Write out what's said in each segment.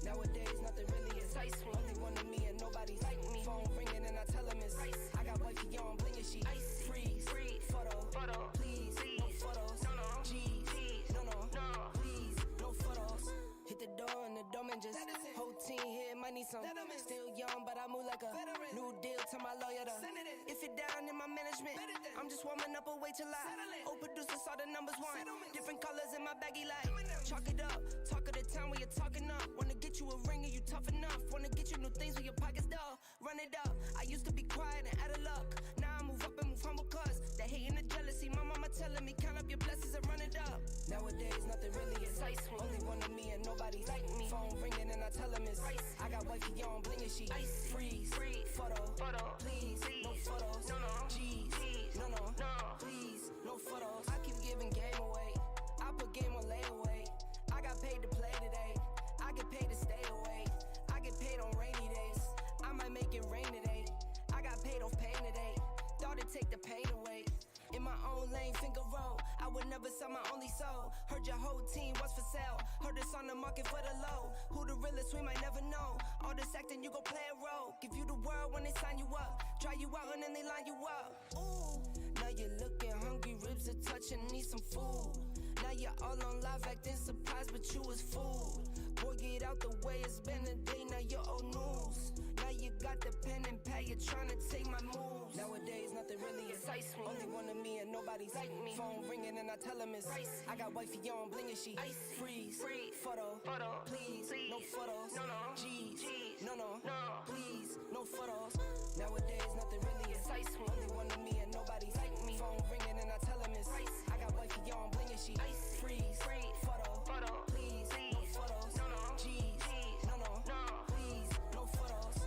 Nowadays, nothing really excites me. Only one of me and nobody's like me. Phone ringing and I tell him it's ice. I got wifey on bling and she icy. Freeze, photo, please, no photos. G's, no, please, no photos. Hit the door and the dome just whole team here might need some. Still young, but I move like a new deal to my lawyer. If you're down in my management, I'm just warming up, wait till I old producers saw the numbers one. Different colors in my baggy light. Chalk it up, talk of the town when you're talking up. Wanna get you a ring and you tough enough. Wanna get you new things when your pockets dull. Run it up. I used to be quiet and out of luck. Now I move up and move humble cause that hate and the jealousy. My mama telling me count up your blessings and run it up. Nowadays nothing really excites me. Only one of me and nobody's like me. Phone ringing and I tell him it's ice. I got wifey on bling and she freeze, photo, please, no photos. G's, no, please, no photos. I keep giving game away. I put game on layaway. I got paid to play today. I get paid to stay away. I get paid on rainy days. I might make it rain today. I got paid off pain today. Thought it'd take the pain away. In my own lane, finger roll. I would never sell my only soul. Heard your whole team was for sale. Heard it's on the market for the low. Who the realest, we might never know. All this acting, you gon' play a role. Give you the world when they sign you up. Dry you out and then they line you up. Ooh, now you're looking hungry, ribs are touching, need some food. Now you're all on live acting surprised, but you was fooled. Boy, get out the way, it's been a day, now you're old news. Now you got the pen and pad, you're trying to take my moves. Nowadays, nothing really excites me. Only one of me and nobody's like me. Phone ringing and I tell him it's ice. I got wifey on bling and she freeze, photo, please, no photos. G's, no, please, no photos. Nowadays, nothing really excites me. Only one of me and nobody's like me. Phone ringing and I tell him it's ice. I got wifey on bling and she freeze, photo, please, no photos. G's, no, please, no photos.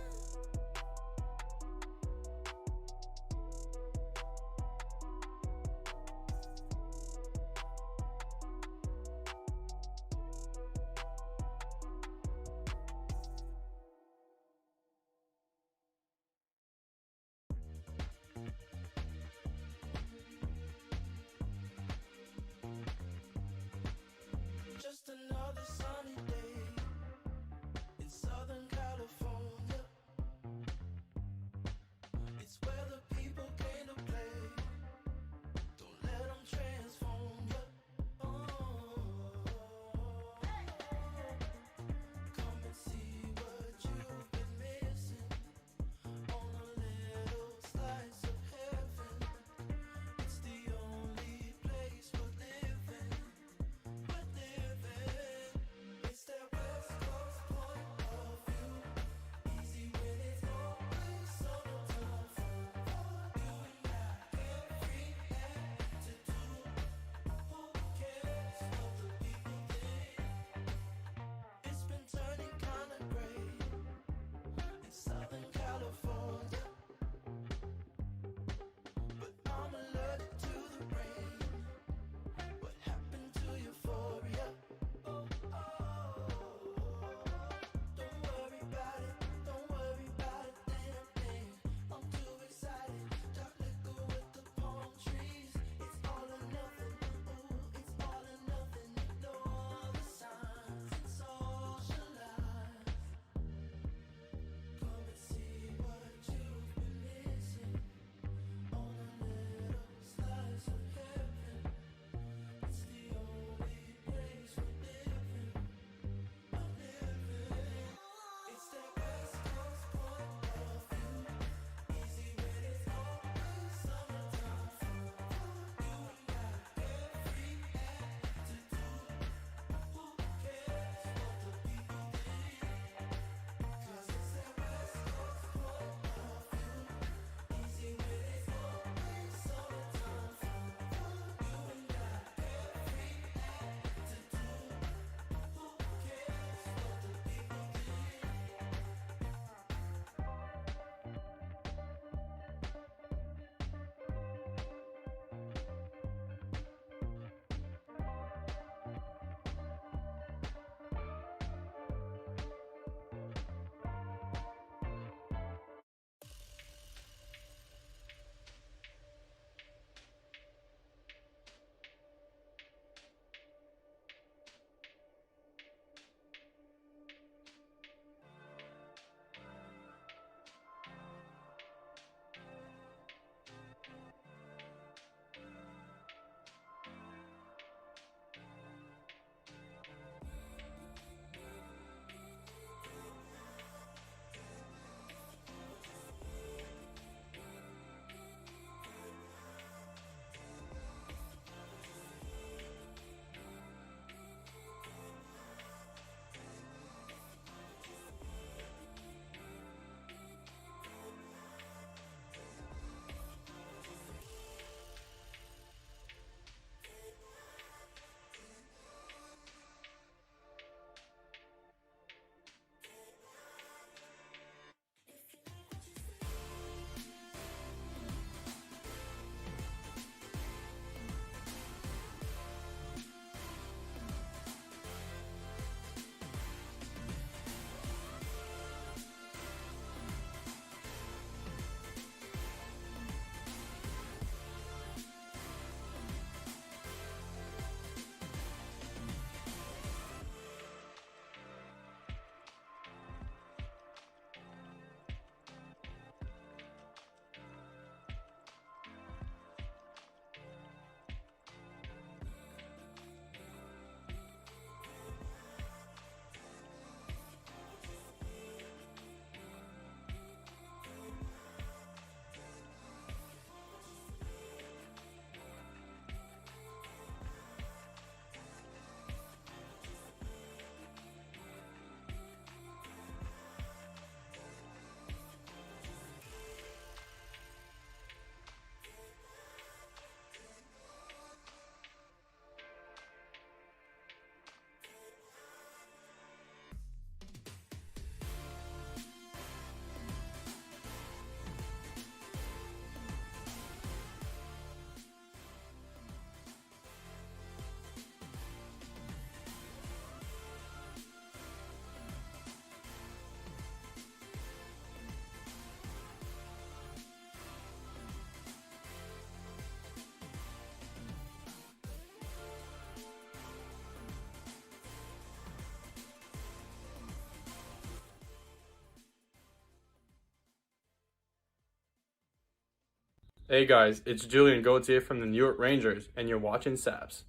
Hey guys, it's Julian Gauthier from the New York Rangers, and you're watching Saps.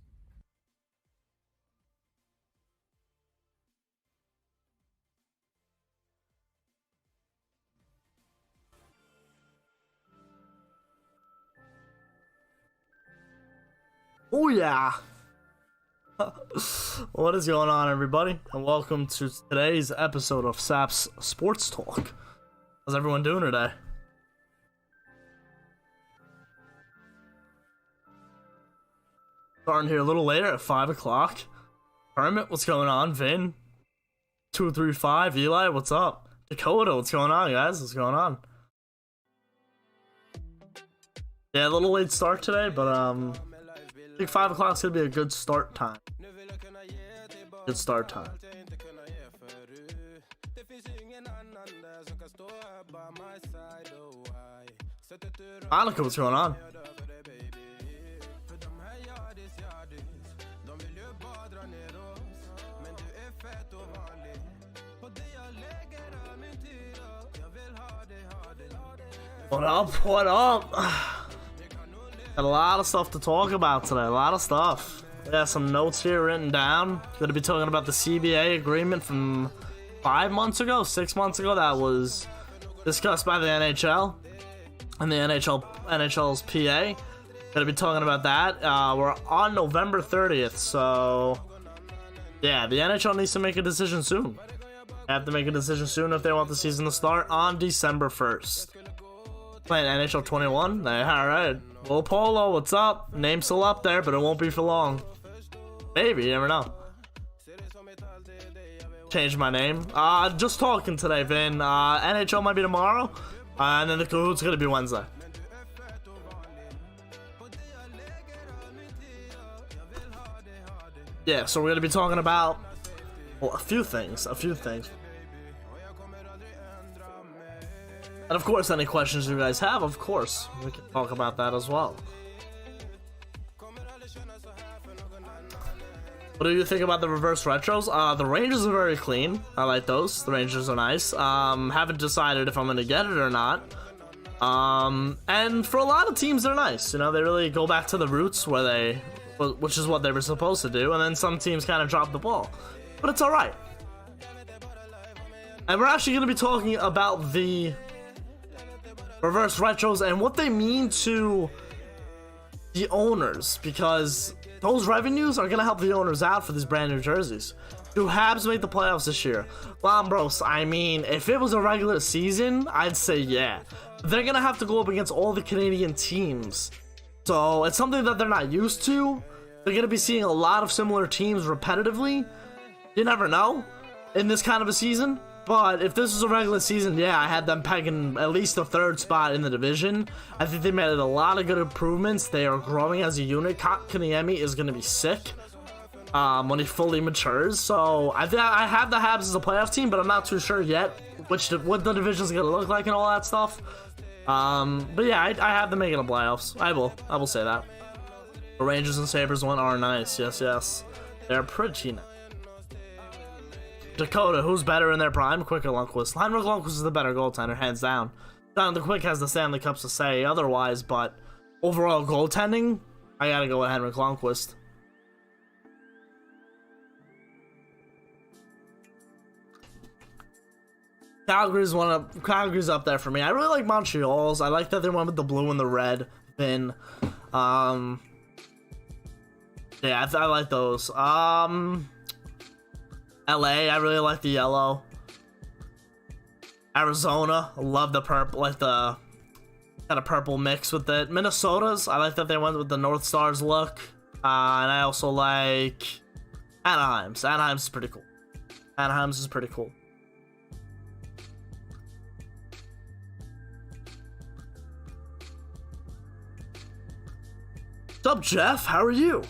Oh yeah. What is going on, everybody, and welcome to today's episode of Saps Sports Talk. How's everyone doing today? Starting here a little later at 5 o'clock. Hermit, what's going on? Vin, 235, Eli, what's up? Dakota, what's going on, guys? What's going on? Yeah, a little late start today, but I think 5 o'clock's gonna be a good start time. Good start time. Monica, what's going on? What up? What up? Got a lot of stuff to talk about today. A lot of stuff. Yeah, some notes here written down. Going to be talking about the CBA agreement from 5 months ago, 6 months ago, that was discussed by the NHL and the NHL's PA. Going to be talking about that. We're on November 30th, so yeah, the NHL needs to make a decision soon. They have to make a decision soon if they want the season to start on December 1st. Playing NHL 21? Alright. Well, Polo, what's up? Name's still up there, but it won't be for long. Maybe, you never know. Changed my name. Just talking today, Vin. NHL might be tomorrow, and then the Cahoot's gonna be Wednesday. Yeah, so we're gonna be talking about, well, a few things. And of course, any questions you guys have, of course, we can talk about that as well. What do you think about the reverse retros? The Rangers are very clean. I like those. The Rangers are nice. Haven't decided if I'm going to get it or not. And for a lot of teams, they're nice. You know, they really go back to the roots which is what they were supposed to do. And then some teams kind of drop the ball. But it's all right. And we're actually going to be talking about the reverse retros and what they mean to the owners, because those revenues are going to help the owners out for these brand new jerseys. Do Habs make the playoffs this year? Lombros, I mean, if it was a regular season, I'd say yeah. They're going to have to go up against all the Canadian teams. So it's something that they're not used to. They're going to be seeing a lot of similar teams repetitively. You never know in this kind of a season. But if this was a regular season, yeah, I had them pegging at least the third spot in the division. I think they made a lot of good improvements. They are growing as a unit. Kotkaniemi is going to be sick when he fully matures. So I think I have the Habs as a playoff team, but I'm not too sure yet what the division's going to look like and all that stuff. But yeah, I have them making the playoffs. I will say that. The Rangers and Sabres one are nice. Yes. They're pretty nice. Dakota, who's better in their prime? Quick or Lundqvist? Henrik Lundqvist is the better goaltender, hands down. Jonathan Quick has the Stanley Cups to say otherwise, but overall goaltending, I gotta go with Henrik Lundqvist. Calgary's up there for me. I really like Montreal's. I like that they went with the blue and the red. Then, yeah, I like those. LA, I really like the yellow. Arizona, I love the purple, like the kind of purple mix with it. Minnesota's, I like that they went with the North Stars look. And I also like Anaheim's. Anaheim's is pretty cool. What's up, Jeff? How are you?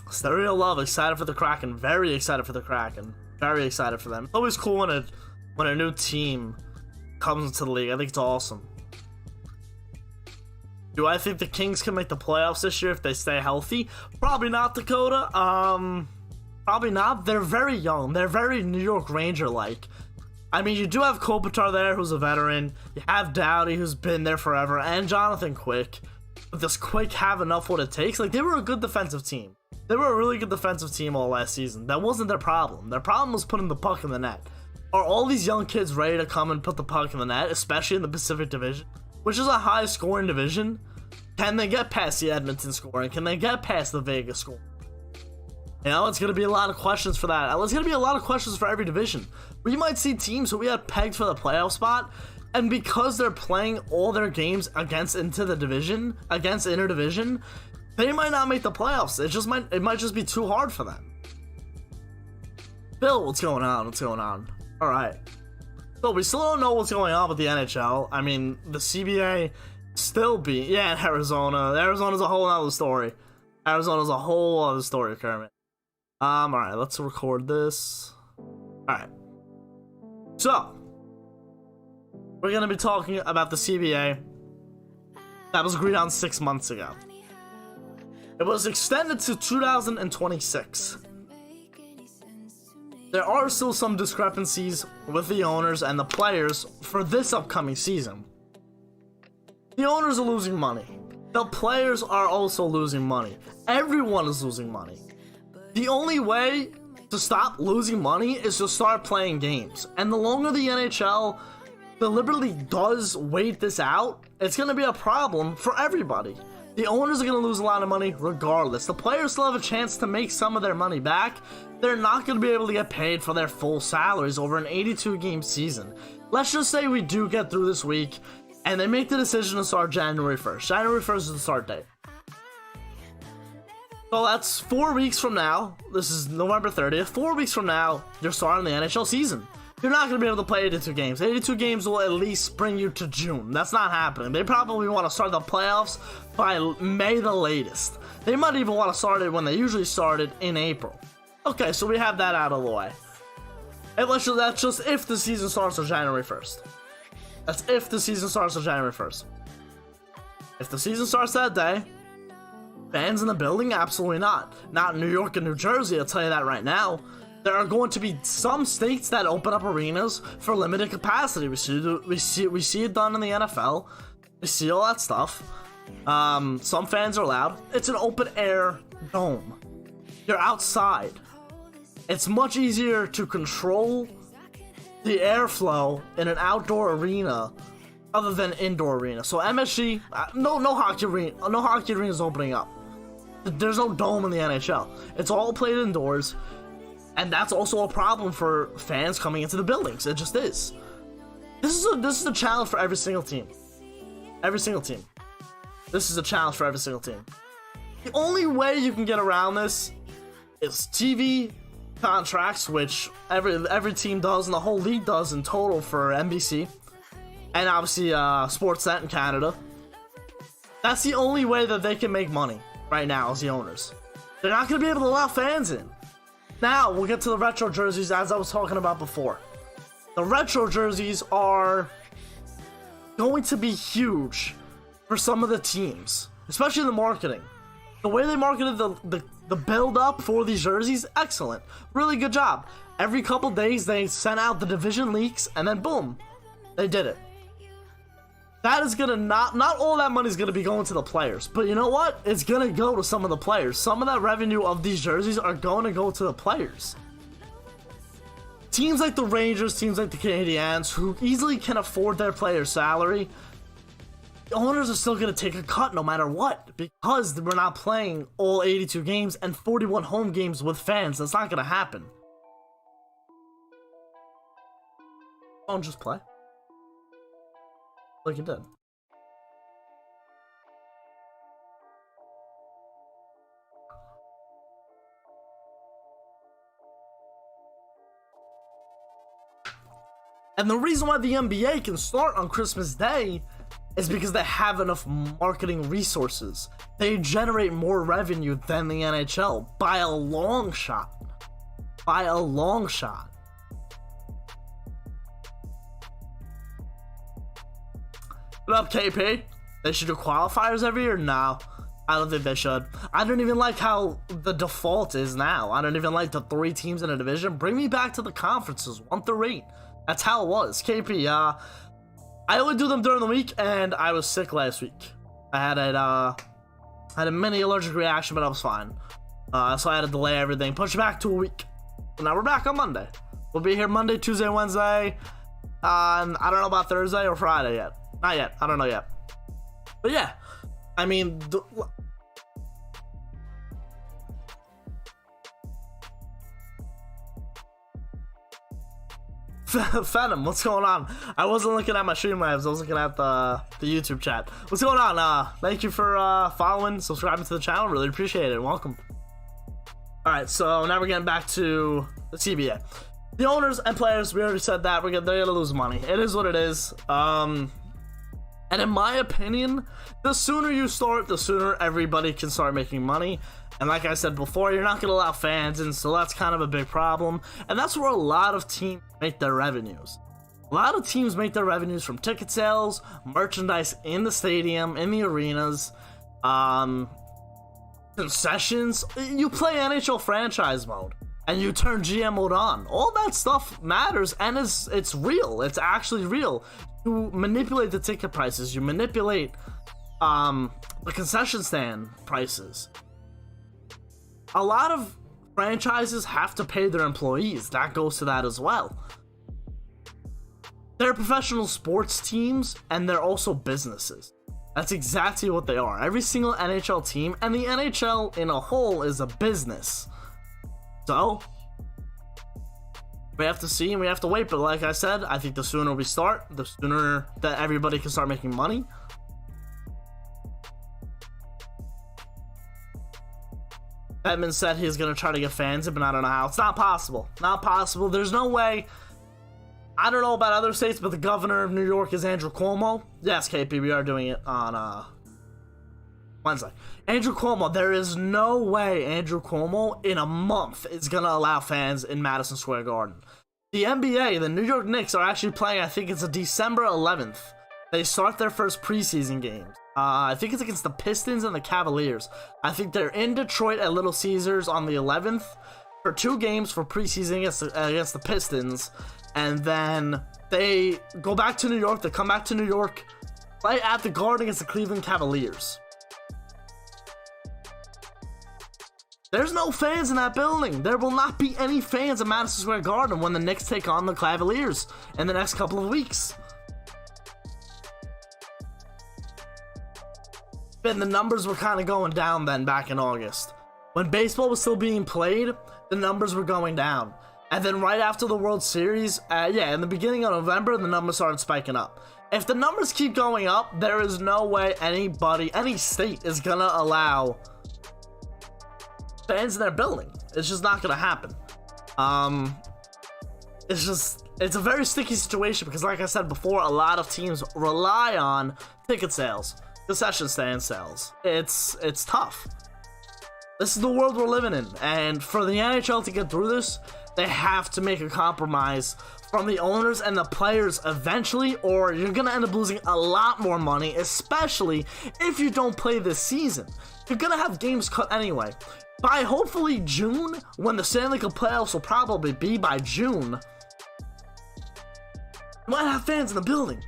Stereo Love, excited for the Kraken. Very excited for the Kraken. Very excited for them. It's always cool when a new team comes into the league. I think it's awesome. Do I think the Kings can make the playoffs this year if they stay healthy? Probably not, Dakota. Probably not. They're very young. They're very New York Ranger-like. I mean, you do have Kopitar there, who's a veteran. You have Doughty, who's been there forever, and Jonathan Quick. But does Quick have enough what it takes? Like, they were a good defensive team. They were a really good defensive team all last season. That wasn't their problem. Their problem was putting the puck in the net. Are all these young kids ready to come and put the puck in the net, especially in the Pacific Division, which is a high-scoring division? Can they get past the Edmonton scoring? Can they get past the Vegas scoring? You know, it's going to be a lot of questions for that. It's going to be a lot of questions for every division. We might see teams who we had pegged for the playoff spot, and because they're playing all their games against interdivision, they might not make the playoffs. It might just be too hard for them. Bill, what's going on? What's going on? All right. So we still don't know what's going on with the NHL. I mean, the CBA still in Arizona. Arizona's a whole other story. Arizona's a whole other story, Kermit. All right, let's record this. All right. So, we're going to be talking about the CBA that was agreed on 6 months ago. It was extended to 2026. There are still some discrepancies with the owners and the players for this upcoming season. The owners are losing money. The players are also losing money. Everyone is losing money. The only way to stop losing money is to start playing games. And the longer the NHL deliberately does wait this out, it's going to be a problem for everybody. The owners are going to lose a lot of money regardless. The players still have a chance to make some of their money back. They're not going to be able to get paid for their full salaries over an 82-game season. Let's just say we do get through this week, and they make the decision to start January 1st. January 1st is the start date. So that's 4 weeks from now. This is November 30th. 4 weeks from now, you're starting the NHL season. You're not going to be able to play 82 games. 82 games will at least bring you to June. That's not happening. They probably want to start the playoffs by May the latest. They might even want to start it when they usually started in April. Okay, so we have that out of the way. And that's just if the season starts on January 1st. That's if the season starts on January 1st. If the season starts that day, fans in the building? Absolutely not. Not in New York and New Jersey, I'll tell you that right now. There are going to be some states that open up arenas for limited capacity. We see it done in the NFL. We see all that stuff. Some fans are allowed. It's an open air dome. You're outside. It's much easier to control the airflow in an outdoor arena other than indoor arena. So MSG, no hockey arena is opening up. There's no dome in the NHL. It's all played indoors. And that's also a problem for fans coming into the buildings. It just is. This is a challenge for every single team. Every single team. This is a challenge for every single team. The only way you can get around this is TV contracts, which every team does and the whole league does in total for NBC. And obviously Sportsnet in Canada. That's the only way that they can make money right now as the owners. They're not going to be able to allow fans in. Now, we'll get to the retro jerseys as I was talking about before. The retro jerseys are going to be huge for some of the teams, especially the marketing. The way they marketed the build-up for these jerseys, excellent. Really good job. Every couple days, they sent out the division leaks, and then boom, they did it. That is gonna not all that money is gonna be going to the players, but you know what? It's gonna go to some of the players. Some of that revenue of these jerseys are going to go to the players. Teams like the Rangers, teams like the Canadiens, who easily can afford their player's salary, the owners are still gonna take a cut no matter what, because we're not playing all 82 games and 41 home games with fans. That's not gonna happen. Don't just play. Like it did. And the reason why the NBA can start on Christmas Day is because they have enough marketing resources. They generate more revenue than the NHL by a long shot. By a long shot. What up, KP? They should do qualifiers every year? No, I don't think they should. I don't even like how the default is now. I don't even like the 3 teams in a division. Bring me back to the conferences, 1 through 8. That's how it was. KP, I only do them during the week, and I was sick last week. I had a mini allergic reaction, but I was fine. So I had to delay everything, push it back to a week. So now we're back on Monday. We'll be here Monday, Tuesday, Wednesday. I don't know about Thursday or Friday yet. Not yet. I don't know yet. But yeah, I mean, Phantom, what's going on? I wasn't looking at my Streamlabs, I was looking at the YouTube chat. What's going on? Thank you for following, subscribing to the channel. Really appreciate it. Welcome. Alright, so now we're getting back to the CBA. The owners and players, we already said that, they're gonna lose money. It is what it is. And in my opinion, the sooner you start, the sooner everybody can start making money. And like I said before, you're not going to allow fans in, so that's kind of a big problem. And that's where a lot of teams make their revenues. A lot of teams make their revenues from ticket sales, merchandise in the stadium, in the arenas, concessions. You play NHL franchise mode, and you turn GM mode on. All that stuff matters, and it's real. It's actually real. You manipulate the ticket prices. You manipulate the concession stand prices. A lot of franchises have to pay their employees. That goes to that as well. They're professional sports teams, and they're also businesses. That's exactly what they are. Every single NHL team, and the NHL in a whole, is a business. So, we have to see and we have to wait. But like I said, I think the sooner we start, the sooner that everybody can start making money. Edmund said he's going to try to get fans in, but I don't know how. It's not possible. Not possible. There's no way. I don't know about other states, but the governor of New York is Andrew Cuomo. Yes, KP, we are doing it on Wednesday. Andrew Cuomo, there is no way Andrew Cuomo in a month is going to allow fans in Madison Square Garden. The NBA, the New York Knicks, are actually playing, I think it's a December 11th. They start their first preseason games. I think it's against the Pistons and the Cavaliers. I think they're in Detroit at Little Caesars on the 11th for 2 games for preseason against the Pistons. And then they go back to New York. They come back to New York, play at the Garden against the Cleveland Cavaliers. There's no fans in that building. There will not be any fans at Madison Square Garden when the Knicks take on the Cavaliers in the next couple of weeks. And the numbers were kind of going down then back in August. When baseball was still being played, the numbers were going down. And then right after the World Series, in the beginning of November, the numbers started spiking up. If the numbers keep going up, there is no way anybody, any state is going to allow fans in their building. It's just not going to happen. It's a very sticky situation because like I said before, a lot of teams rely on ticket sales. Concession stand sales. It's tough. This is the world we're living in, and for the NHL to get through this, they have to make a compromise from the owners and the players eventually, or you're gonna end up losing a lot more money, especially if you don't play this season. You're gonna have games cut anyway. By hopefully June, when the Stanley Cup playoffs will probably be by June, you might have fans in the building.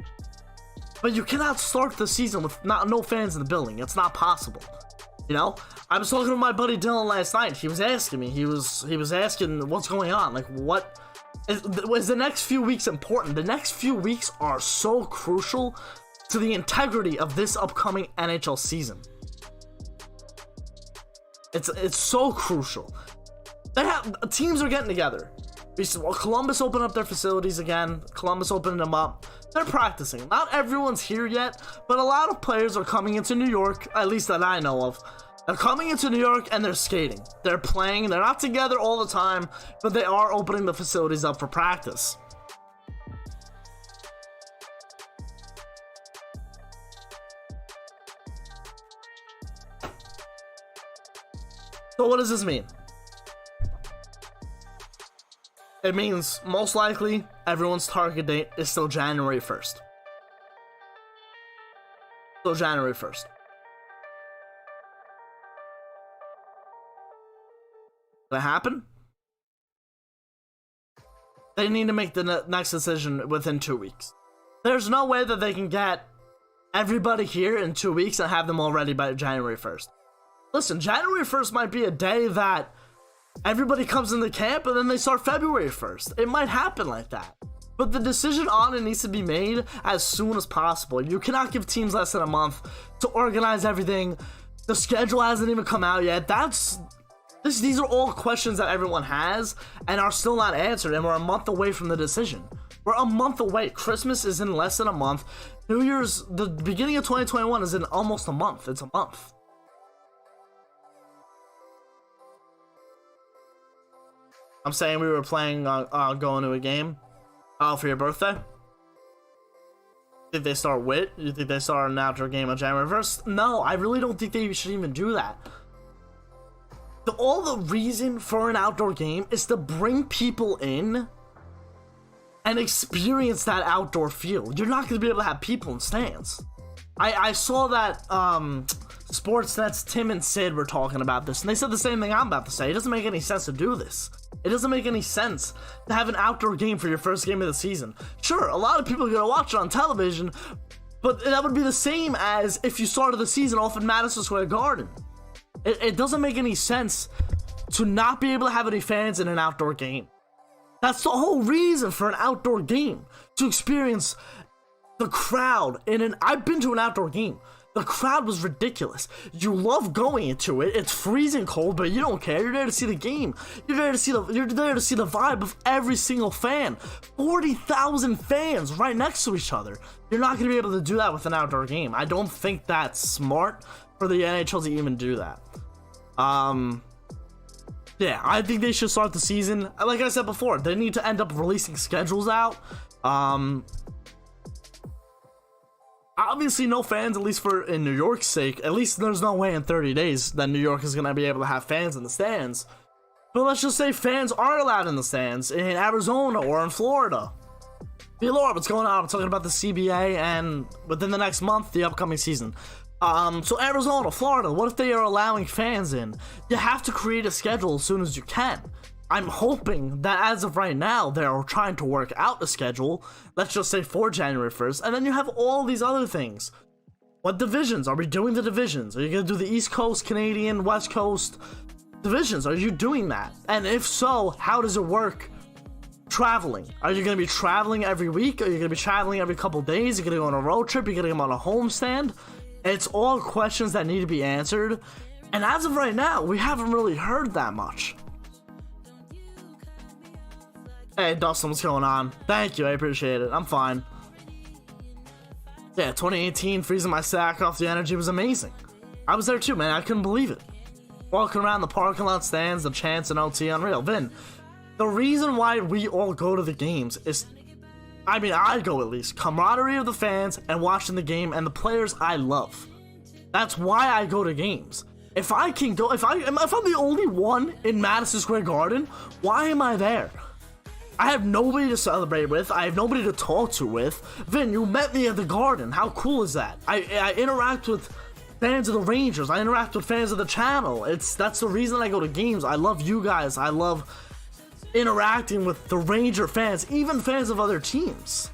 But you cannot start the season with no fans in the building. It's not possible. You know? I was talking to my buddy Dylan last night. He was asking me. He was asking what's going on. Like, what is the next few weeks important? The next few weeks are so crucial to the integrity of this upcoming NHL season. It's so crucial. Teams are getting together. Columbus opened up their facilities again. Columbus opened them up. They're practicing. Not everyone's here yet, but a lot of players are coming into New York, at least that I know of. They're coming into New York and they're skating. They're playing. They're not together all the time, but they are opening the facilities up for practice. So what does this mean? It means, most likely, everyone's target date is still January 1st. Still January 1st. That happen? they need to make the next decision within 2 weeks. There's no way that they can get everybody here in 2 weeks and have them all ready by January 1st. Listen, January 1st might be a day that everybody comes into camp and then they start February 1st. It might happen like that. But the decision on it needs to be made as soon as possible. You cannot give teams less than a month to organize everything. The schedule hasn't even come out yet. These are all questions that everyone has and are still not answered, and we're a month away from the decision. We're a month away. Christmas is in less than a month. New Year's, the beginning of 2021 is in almost a month. It's a month. I'm saying we were planning on going to a game for your birthday. Did they start with? You think they start an outdoor game on January 1st? No, I really don't think they should even do that. All the reason for an outdoor game is to bring people in and experience that outdoor feel. You're not going to be able to have people in stands. I saw that Sportsnet's Tim and Sid were talking about this, and they said the same thing I'm about to say. It doesn't make any sense to do this. It doesn't make any sense to have an outdoor game for your first game of the season. Sure, a lot of people are going to watch it on television, but that would be the same as if you started the season off in Madison Square Garden. It doesn't make any sense to not be able to have any fans in an outdoor game. That's the whole reason for an outdoor game, to experience the crowd I've been to an outdoor game. The crowd was ridiculous. You love going into it. It's freezing cold, but you don't care. You're there to see the game. You're there to see the vibe of every single fan. 40,000 fans right next to each other. You're not going to be able to do that with an outdoor game. I don't think that's smart for the NHL to even do that. Yeah, I think they should start the season. Like I said before, they need to end up releasing schedules out. Obviously no fans, at least for in New York's sake. At least there's no way in 30 days that New York is going to be able to have fans in the stands. But let's just say fans aren't allowed in the stands in Arizona or in Florida. Hey Lord, what's going on? I'm talking about the CBA and within the next month, the upcoming season. So Arizona, Florida, what if they are allowing fans in? You have to create a schedule as soon as you can. I'm hoping that as of right now, they're trying to work out a schedule, let's just say for January 1st, and then you have all these other things. What divisions? Are we doing the divisions? Are you going to do the East Coast, Canadian, West Coast divisions? Are you doing that? And if so, how does it work? Traveling. Are you going to be traveling every week? Are you going to be traveling every couple days? Are you going to go on a road trip? Are you going to go on a homestand? It's all questions that need to be answered. And as of right now, we haven't really heard that much. Hey, Dustin, what's going on? Thank you, I appreciate it. I'm fine. Yeah, 2018, freezing my sack off the energy was amazing. I was there too, man. I couldn't believe it. Walking around the parking lot stands, the chants and OT, unreal. Vin, the reason why we all go to the games is, I go at least, camaraderie of the fans and watching the game and the players I love. That's why I go to games. If I can go, if I'm the only one in Madison Square Garden, why am I there? I have nobody to celebrate with. I have nobody to talk to with. Vin, you met me at the Garden. How cool is that? I interact with fans of the Rangers. I interact with fans of the channel. That's the reason I go to games. I love you guys. I love interacting with the Ranger fans, even fans of other teams.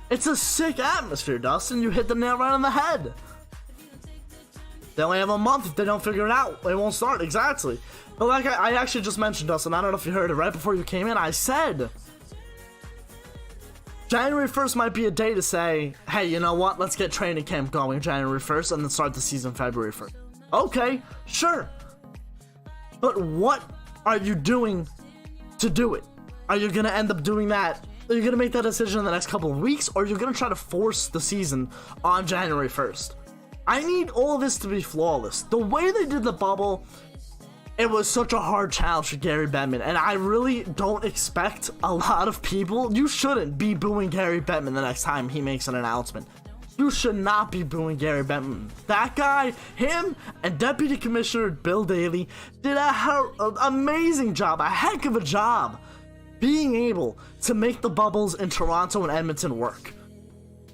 It's a sick atmosphere, Dustin. You hit the nail right on the head. They only have a month. If they don't figure it out, they won't start. Exactly. But like I actually just mentioned, Dustin, I don't know if you heard it right before you came in, I said January 1st might be a day to say, hey, you know what, let's get training camp going January 1st and then start the season February 1st. Okay, sure. But what are you doing to do it? Are you going to end up doing that? Are you going to make that decision in the next couple of weeks, or are you going to try to force the season on January 1st? I need all of this to be flawless. The way they did the bubble, it was such a hard challenge for Gary Bettman, and I really don't expect a lot of people. You shouldn't be booing Gary Bettman the next time he makes an announcement. You should not be booing Gary Bettman. That guy, him, and Deputy Commissioner Bill Daley did an amazing job, a heck of a job, being able to make the bubbles in Toronto and Edmonton work.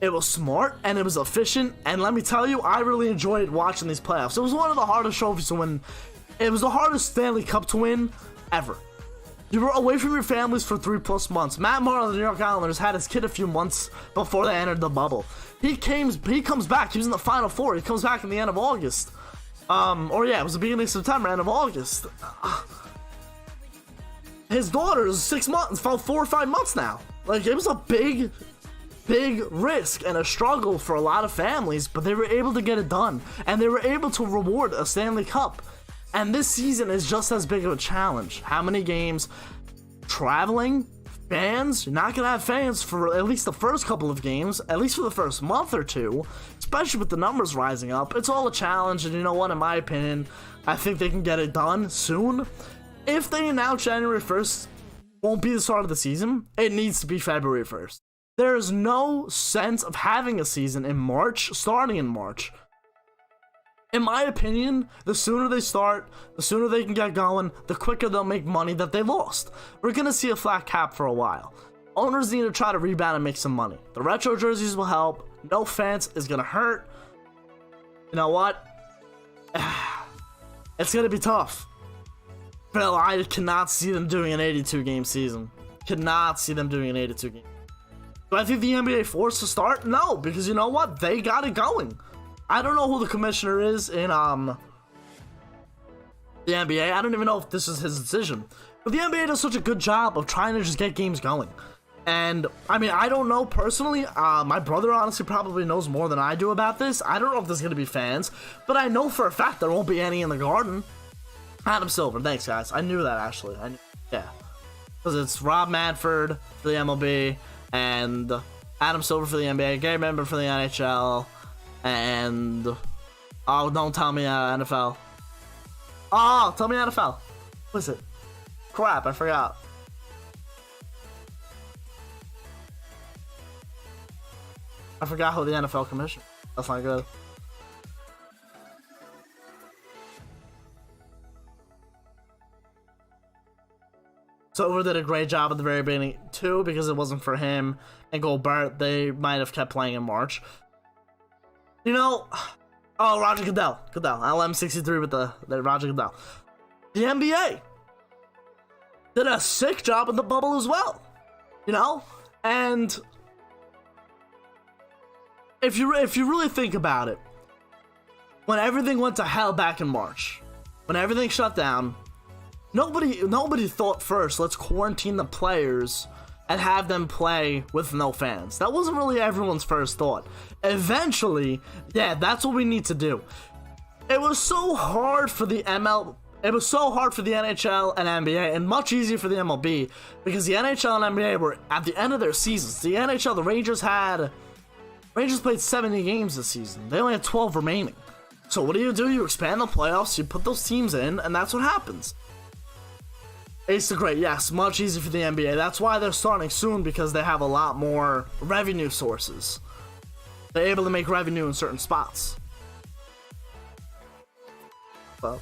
It was smart, and it was efficient, and let me tell you, I really enjoyed watching these playoffs. It was one of the hardest trophies to win. It was the hardest Stanley Cup to win ever. You were away from your families for 3+ months. Matt Martin of the New York Islanders had his kid a few months before they entered the bubble. He comes back. He was in the Final Four. He comes back in the end of August. Or yeah, it was the beginning of September, end of August. His daughter is 6 months, about 4 or 5 months now. Like, it was a big risk and a struggle for a lot of families, but they were able to get it done. And they were able to reward a Stanley Cup. And this season is just as big of a challenge. How many games? Traveling? Fans? You're not going to have fans for at least the first couple of games, at least for the first month or two, especially with the numbers rising up. It's all a challenge, and you know what, in my opinion, I think they can get it done soon. If they announce January 1st won't be the start of the season, it needs to be February 1st. There is no sense of having a season in March, starting in March. In my opinion, the sooner they start, the sooner they can get going, the quicker they'll make money that they lost. We're going to see a flat cap for a while. Owners need to try to rebound and make some money. The retro jerseys will help. No fans is going to hurt. You know what? It's going to be tough. Phil, I cannot see them doing an 82-game season. Cannot see them doing an 82-game. Do I think the NBA forced to start? No, because you know what? They got it going. I don't know who the commissioner is in the NBA. I don't even know if this is his decision. But the NBA does such a good job of trying to just get games going. And, I mean, I don't know personally. My brother honestly probably knows more than I do about this. I don't know if there's going to be fans. But I know for a fact there won't be any in the Garden. Adam Silver. Thanks, guys. I knew that, actually. Yeah. Because it's Rob Manfred for the MLB and Adam Silver for the NBA, Gary Bettman for the NHL, and oh, don't tell me NFL. Oh, tell me NFL. What is it? Crap, I forgot. I forgot who the NFL commissioner. That's not good. Silver did a great job at the very beginning too, because it wasn't for him and Gobert. They might have kept playing in March. You know, oh, Roger Goodell, LM63 with the Roger Goodell. The NBA did a sick job in the bubble as well, you know. And if you really think about it, when everything went to hell back in March, when everything shut down, nobody thought first, let's quarantine the players and have them play with no fans. That wasn't really everyone's first thought. Eventually, yeah, that's what we need to do. It was so hard for the NHL and NBA, and much easier for the MLB, because the NHL and NBA were at the end of their seasons. The NHL, the Rangers played 70 games this season. They only had 12 remaining. So what do? You expand the playoffs, you put those teams in, and that's what happens. It's the great, yes, much easier for the NBA. That's why they're starting soon, because they have a lot more revenue sources. They're able to make revenue in certain spots. So.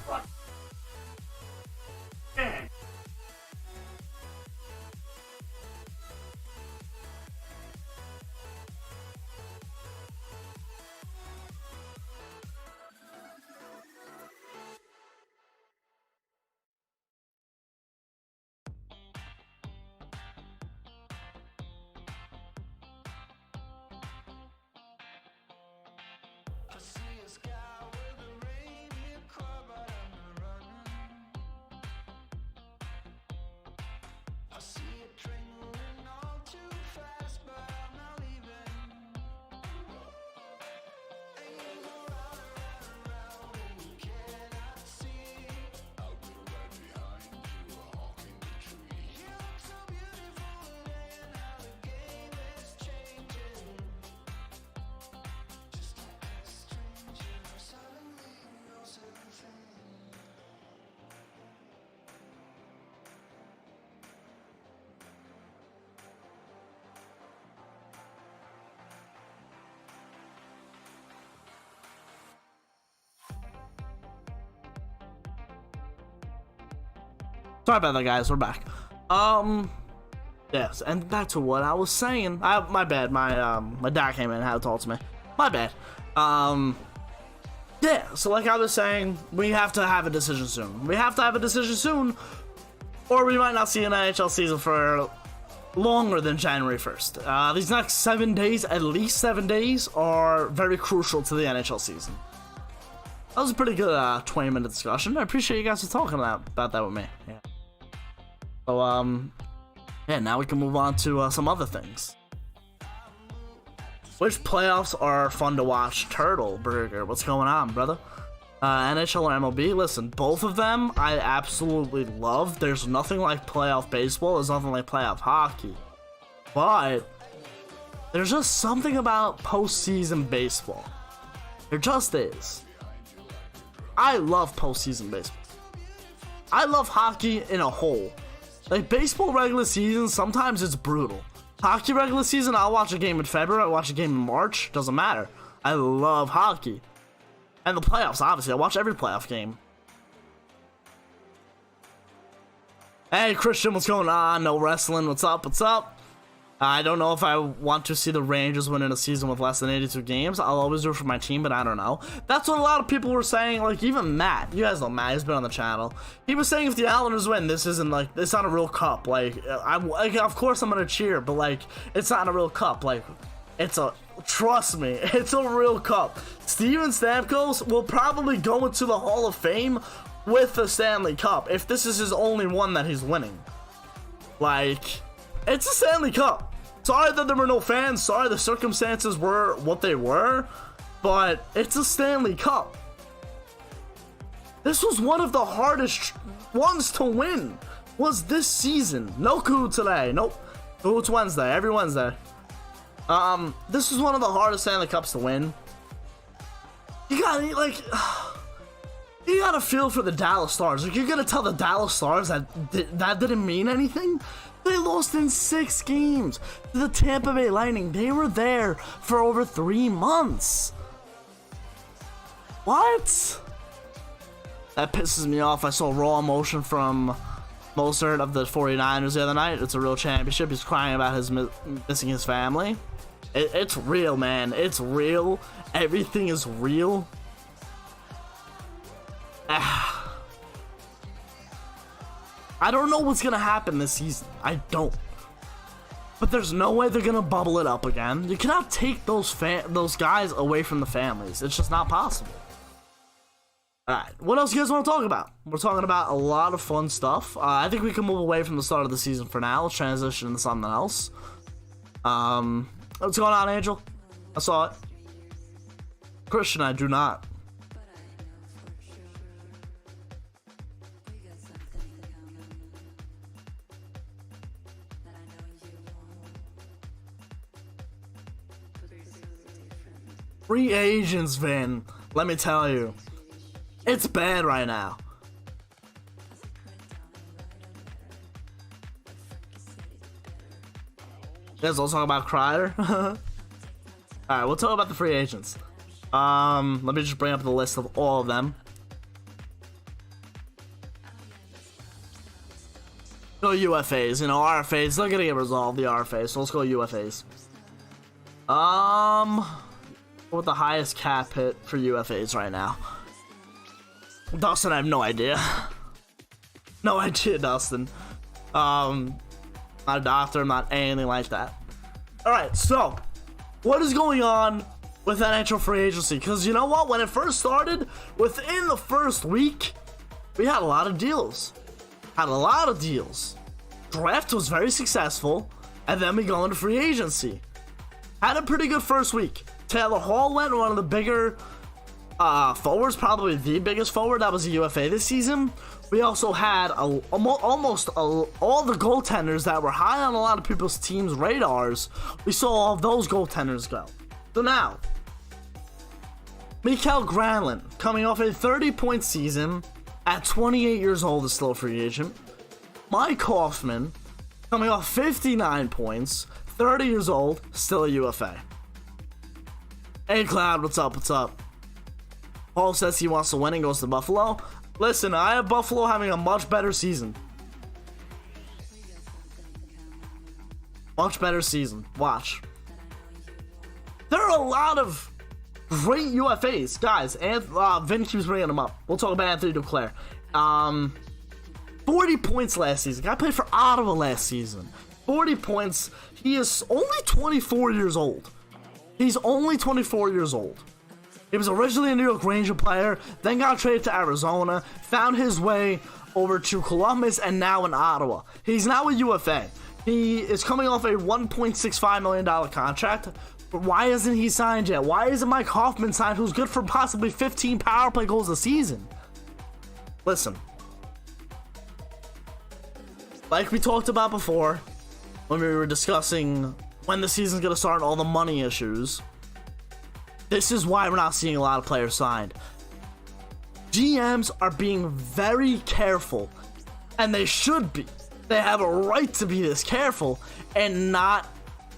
Sorry about that, guys. We're back. Yes, and back to what I was saying. My bad. My dad came in and had to talk to me. My bad. Yeah. So like I was saying, we have to have a decision soon. or we might not see an NHL season for longer than January 1st. These next 7 days, at least 7 days, are very crucial to the NHL season. That was a pretty good 20-minute discussion. I appreciate you guys for talking about that with me. Yeah. So, yeah, now we can move on to some other things. Which playoffs are fun to watch? Turtle Burger, what's going on, brother? NHL or MLB? Listen, both of them I absolutely love. There's nothing like playoff baseball. There's nothing like playoff hockey. But there's just something about postseason baseball. There just is. I love postseason baseball. I love hockey in a whole. Like, baseball regular season, sometimes it's brutal. Hockey regular season, I'll watch a game in February, I'll watch a game in March, doesn't matter. I love hockey. And the playoffs, obviously, I watch every playoff game. Hey, Christian, what's going on? No wrestling, what's up, what's up? I don't know if I want to see the Rangers win in a season with less than 82 games. I'll always root for my team, but I don't know. That's what a lot of people were saying. Like, even Matt, you guys know Matt, he's been on the channel. He was saying if the Islanders win, this isn't like, it's not a real cup. Like, of course I'm gonna cheer, but like, it's not a real cup. Like, trust me, it's a real cup. Steven Stamkos will probably go into the Hall of Fame with the Stanley Cup if this is his only one that he's winning. Like, it's a Stanley Cup. Sorry that there were no fans. Sorry the circumstances were what they were. But it's a Stanley Cup. This was one of the hardest ones to win. Was this season. No coup today. Nope. It's Wednesday. Every Wednesday. This was one of the hardest Stanley Cups to win. You gotta, like... You gotta feel for the Dallas Stars. Like, you're gonna tell the Dallas Stars that that didn't mean anything? They lost in 6 games to the Tampa Bay Lightning. They were there for over 3 months. What? That pisses me off. I saw raw emotion from Mostert of the 49ers the other night. It's a real championship. He's crying about his missing his family. It's real, man. It's real. Everything is real. I don't know what's gonna happen this season. I don't. But there's no way they're gonna bubble it up again. You cannot take those guys away from the families. It's just not possible. Alright, what else you guys want to talk about? We're talking about a lot of fun stuff. I think we can move away from the start of the season for now. Let's transition into something else. What's going on, Angel? I saw it. Christian, I do not. Free agents, Vin. Let me tell you. It's bad right now. You guys all talk about Crider? Alright, we'll talk about the free agents. Let me just bring up the list of all of them. Go UFAs, you know, RFAs. They're gonna get resolved, the RFAs, so let's go UFAs. With the highest cap hit for UFAs right now? Dustin, I have no idea. No idea, Dustin. Not a doctor, I'm not anything like that. Alright, so what is going on with NHL free agency? Because you know what? When it first started, within the first week, we had a lot of deals. Draft was very successful, and then we go into free agency. Had a pretty good first week. Taylor Hall went, one of the bigger forwards, probably the biggest forward that was a UFA this season. We also had almost all the goaltenders that were high on a lot of people's teams' radars. We saw all of those goaltenders go. So now, Mikael Granlund, coming off a 30-point season at 28 years old, is still a free agent. Mike Hoffman, coming off 59 points, 30 years old, still a UFA. Hey Cloud, what's up, what's up? Paul says he wants to win and goes to Buffalo. Listen, I have Buffalo having a much better season. Much better season. Watch. There are a lot of great UFAs, guys. And Vin keeps bringing them up. We'll talk about Anthony Duclair. 40 points last season. Guy played for Ottawa last season. 40 points. He is only 24 years old. He's only 24 years old. He was originally a New York Ranger player, then got traded to Arizona, found his way over to Columbus, and now in Ottawa. He's now a UFA. He is coming off a $1.65 million contract. But why isn't he signed yet? Why isn't Mike Hoffman signed, who's good for possibly 15 power play goals a season? Listen. Like we talked about before, when we were discussing when the season's going to start and all the money issues, this is why we're not seeing a lot of players signed. GMs are being very careful, and they should be. They have a right to be this careful and not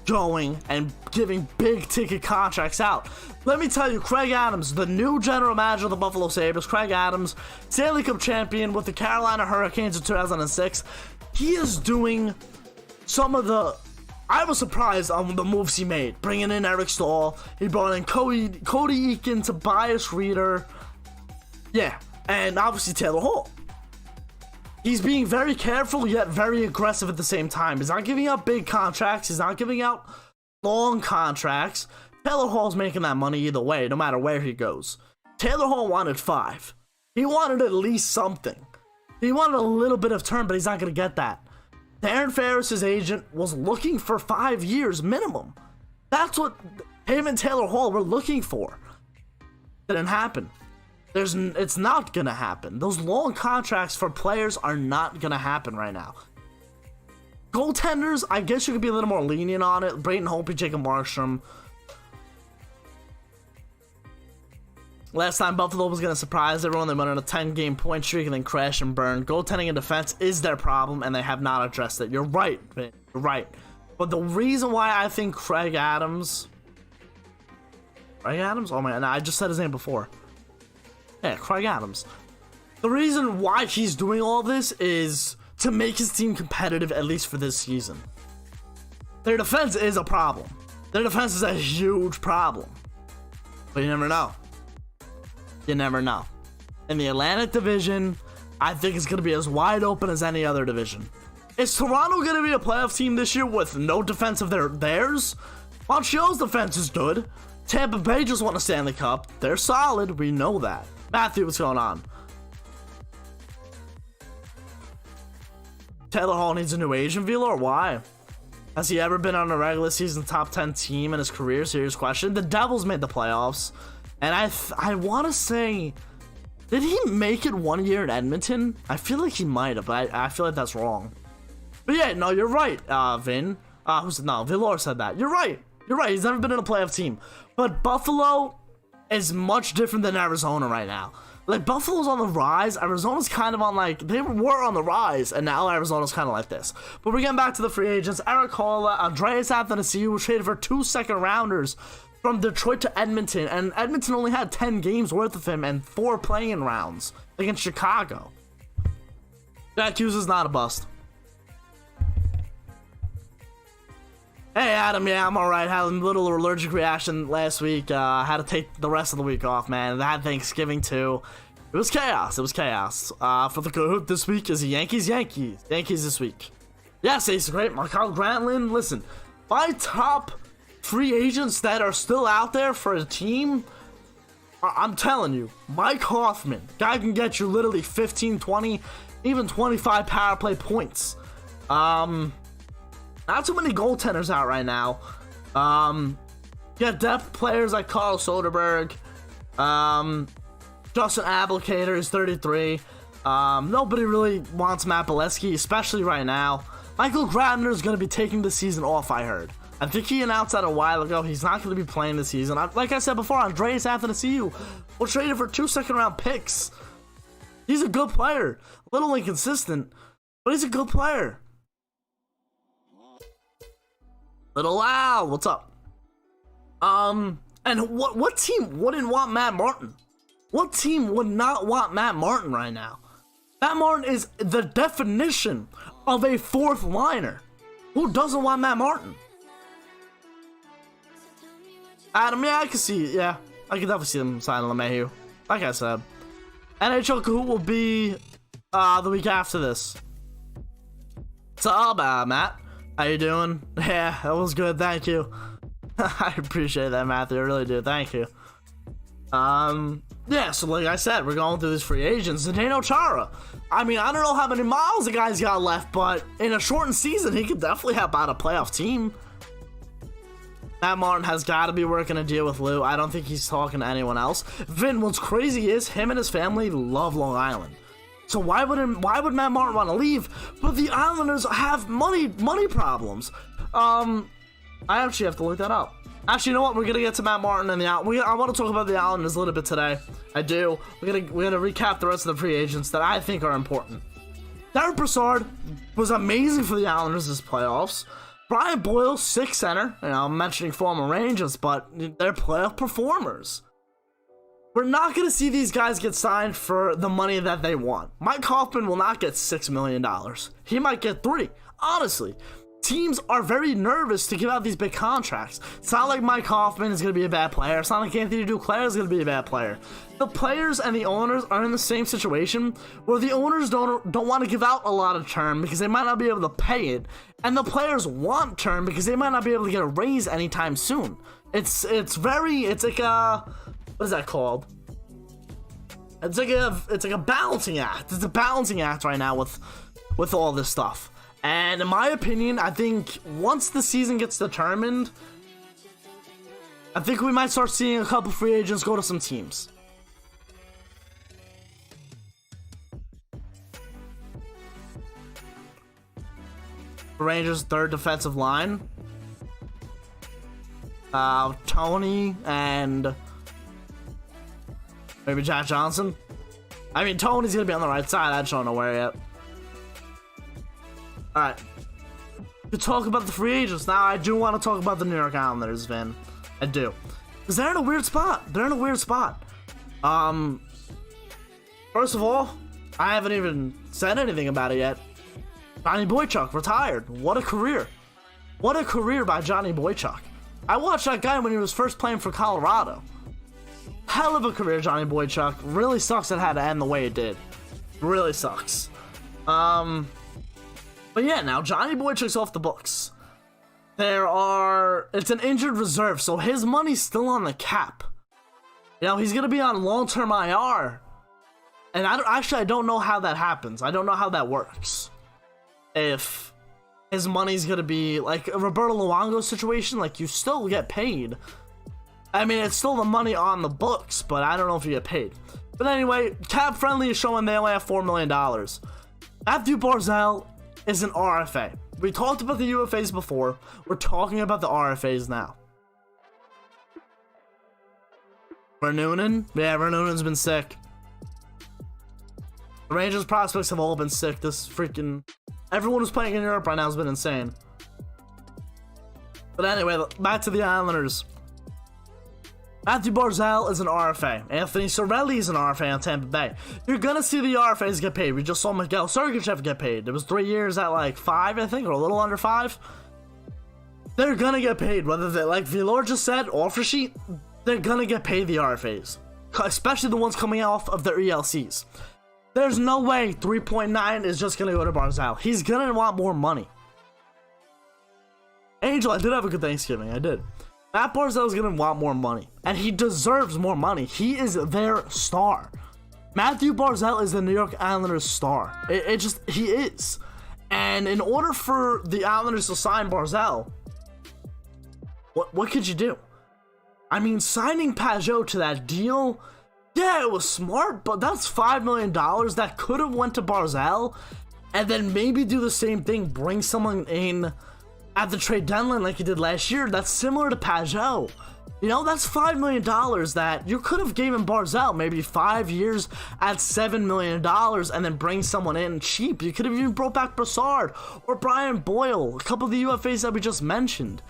going and giving big ticket contracts out. Let me tell you, Craig Adams, the new general manager of the Buffalo Sabres, Craig Adams, Stanley Cup champion with the Carolina Hurricanes in 2006, he is doing some of the... I was surprised on the moves he made. Bringing in Eric Stahl, he brought in Cody Eakin, Tobias Reeder, yeah, and obviously Taylor Hall. He's being very careful yet very aggressive at the same time. He's not giving out big contracts. He's not giving out long contracts. Taylor Hall's making that money either way, no matter where he goes. Taylor Hall wanted 5. He wanted at least something. He wanted a little bit of term, but he's not going to get that. Darren Ferris's agent was looking for 5 years minimum. That's what him and Taylor Hall were looking for. Didn't happen. It's not gonna happen. Those long contracts for players are not gonna happen right now. Goaltenders, I guess you could be a little more lenient on it. Brayden Holtby, Jacob Markstrom. Last time Buffalo was gonna surprise everyone, they went on a 10-game point streak and then crash and burn. Goaltending and defense is their problem, and they have not addressed it. You're right, man. You're right. But the reason why I think Craig Adams? Oh man, I just said his name before. Yeah, Craig Adams. The reason why he's doing all this is to make his team competitive, at least for this season. Their defense is a problem. Their defense is a huge problem. But you never know. You never know. In the Atlantic Division, I think it's going to be as wide open as any other division. Is Toronto going to be a playoff team this year with no defense of theirs? Montreal's defense is good. Tampa Bay just won a Stanley Cup. They're solid. We know that. Matthew, what's going on? Taylor Hall needs a new agent, Vila, or why? Has he ever been on a regular season top 10 team in his career? Serious question. The Devils made the playoffs. And I want to say, did he make it 1 year in Edmonton? I feel like he might have, but I feel like that's wrong. But yeah, no, you're right, Vin. Villar said that. You're right. You're right. He's never been in a playoff team. But Buffalo is much different than Arizona right now. Like, Buffalo's on the rise. Arizona's kind of on, like, they were on the rise, and now Arizona's kind of like this. But we're getting back to the free agents. Eric Hall, Andreas Athanasiou was traded for 2 second-rounders from Detroit to Edmonton, and Edmonton only had 10 games worth of him and 4 playing rounds against Chicago. Jack Hughes is not a bust. Hey Adam, yeah, I'm alright. Had a little allergic reaction last week. Had to take the rest of the week off, man. Had Thanksgiving too. It was chaos. For the Kahoot this week is Yankees this week. Yes, Ace Great. Michael Granlund. Listen, my top free agents that are still out there for a team, I'm telling you, Mike Hoffman. Guy can get you literally 15, 20, even 25 power play points. Not too many goaltenders out right now. You got depth players like Carl Soderberg. Justin Abelkader is 33. Nobody really wants Matt Bolesky, especially right now. Michael Grabner is going to be taking the season off, I heard. I think he announced that a while ago. He's not going to be playing this season. Like I said before, Andreas Athanasiou will trade it for 2 second-round picks. He's a good player. A little inconsistent, but he's a good player. Little Al, what's up? And what team wouldn't want Matt Martin? What team would not want Matt Martin right now? Matt Martin is the definition of a 4th liner. Who doesn't want Matt Martin? Adam, yeah, I can see it, yeah. I can definitely see them signing LeMahieu. Like I said. NHL Kahoot will be the week after this. What's up, Matt? How you doing? Yeah, that was good. Thank you. I appreciate that, Matthew. I really do. Thank you. Yeah, so like I said, we're going through these free agents. Zdeno Chara. I mean, I don't know how many miles the guy's got left, but in a shortened season, he could definitely help out a playoff team. Matt Martin has got to be working a deal with Lou. I don't think he's talking to anyone else. Vin, what's crazy is him and his family love Long Island. So why would Matt Martin want to leave? But the Islanders have money problems. I actually have to look that up. Actually, you know what? We're gonna get to Matt Martin and I want to talk about the Islanders a little bit today. I do. We're gonna recap the rest of the free agents that I think are important. Derek Brassard was amazing for the Islanders this playoffs. Brian Boyle, 6th center. You know, I'm mentioning former Rangers, but they're playoff performers. We're not going to see these guys get signed for the money that they want. Mike Hoffman will not get $6 million. He might get $3 million. Honestly, teams are very nervous to give out these big contracts. It's not like Mike Hoffman is going to be a bad player. It's not like Anthony Duclair is going to be a bad player. The players and the owners are in the same situation where the owners don't want to give out a lot of term because they might not be able to pay it, and the players want term because they might not be able to get a raise anytime soon. It's like a, what is that called? It's like a balancing act. It's a balancing act right now with all this stuff. And in my opinion, I think once the season gets determined, I think we might start seeing a couple free agents go to some teams. Rangers' third defensive line. Tony and maybe Jack Johnson. I mean, Tony's gonna be on the right side. I just don't know where yet. Alright. To talk about the free agents. Now, I do want to talk about the New York Islanders, Vin. I do. Because they're in a weird spot. First of all, I haven't even said anything about it yet. Johnny Boychuk retired. What a career. What a career by Johnny Boychuk. I watched that guy when he was first playing for Colorado. Hell of a career, Johnny Boychuk. Really sucks it had to end the way it did. Really sucks. But yeah, now Johnny Boychuk's off the books. It's an injured reserve, so his money's still on the cap. You know, he's gonna be on long-term IR. And I don't know how that happens. I don't know how that works. If his money's gonna be like a Roberto Luongo situation, like you still get paid. I mean, it's still the money on the books, but I don't know if you get paid. But anyway, Cap Friendly is showing they only have $4 million. Matthew Barzell is an RFA. We talked about the UFAs before. We're talking about the RFAs now. Vernunen? Yeah, Vernunen's been sick. The Rangers prospects have all been sick. Everyone who's playing in Europe right now has been insane. But anyway, back to the Islanders. Matthew Barzell is an RFA. Anthony Cirelli is an RFA on Tampa Bay. You're gonna see the RFAs get paid. We just saw Miguel Sergachev get paid. It was 3 years at like 5, I think, or a little under 5. They're gonna get paid, whether they, like Villor just said, offer sheet, they're gonna get paid the RFAs. Especially the ones coming off of their ELCs. There's no way 3.9 is just gonna go to Barzell. He's gonna want more money. Angel, I did have a good Thanksgiving. I did. Matt Barzell is going to want more money, and he deserves more money. He is their star. Matthew Barzell is the New York Islanders' star. He is. And in order for the Islanders to sign Barzell, what could you do? I mean, signing Pajot to that deal, yeah, it was smart, but that's $5 million that could have went to Barzell, and then maybe do the same thing, bring someone in at the trade deadline like he did last year. That's similar to Pajot. You know, that's $5 million that you could have given Barzell maybe 5 years at $7 million and then bring someone in cheap. You could have even brought back Brassard or Brian Boyle, a couple of the UFAs that we just mentioned.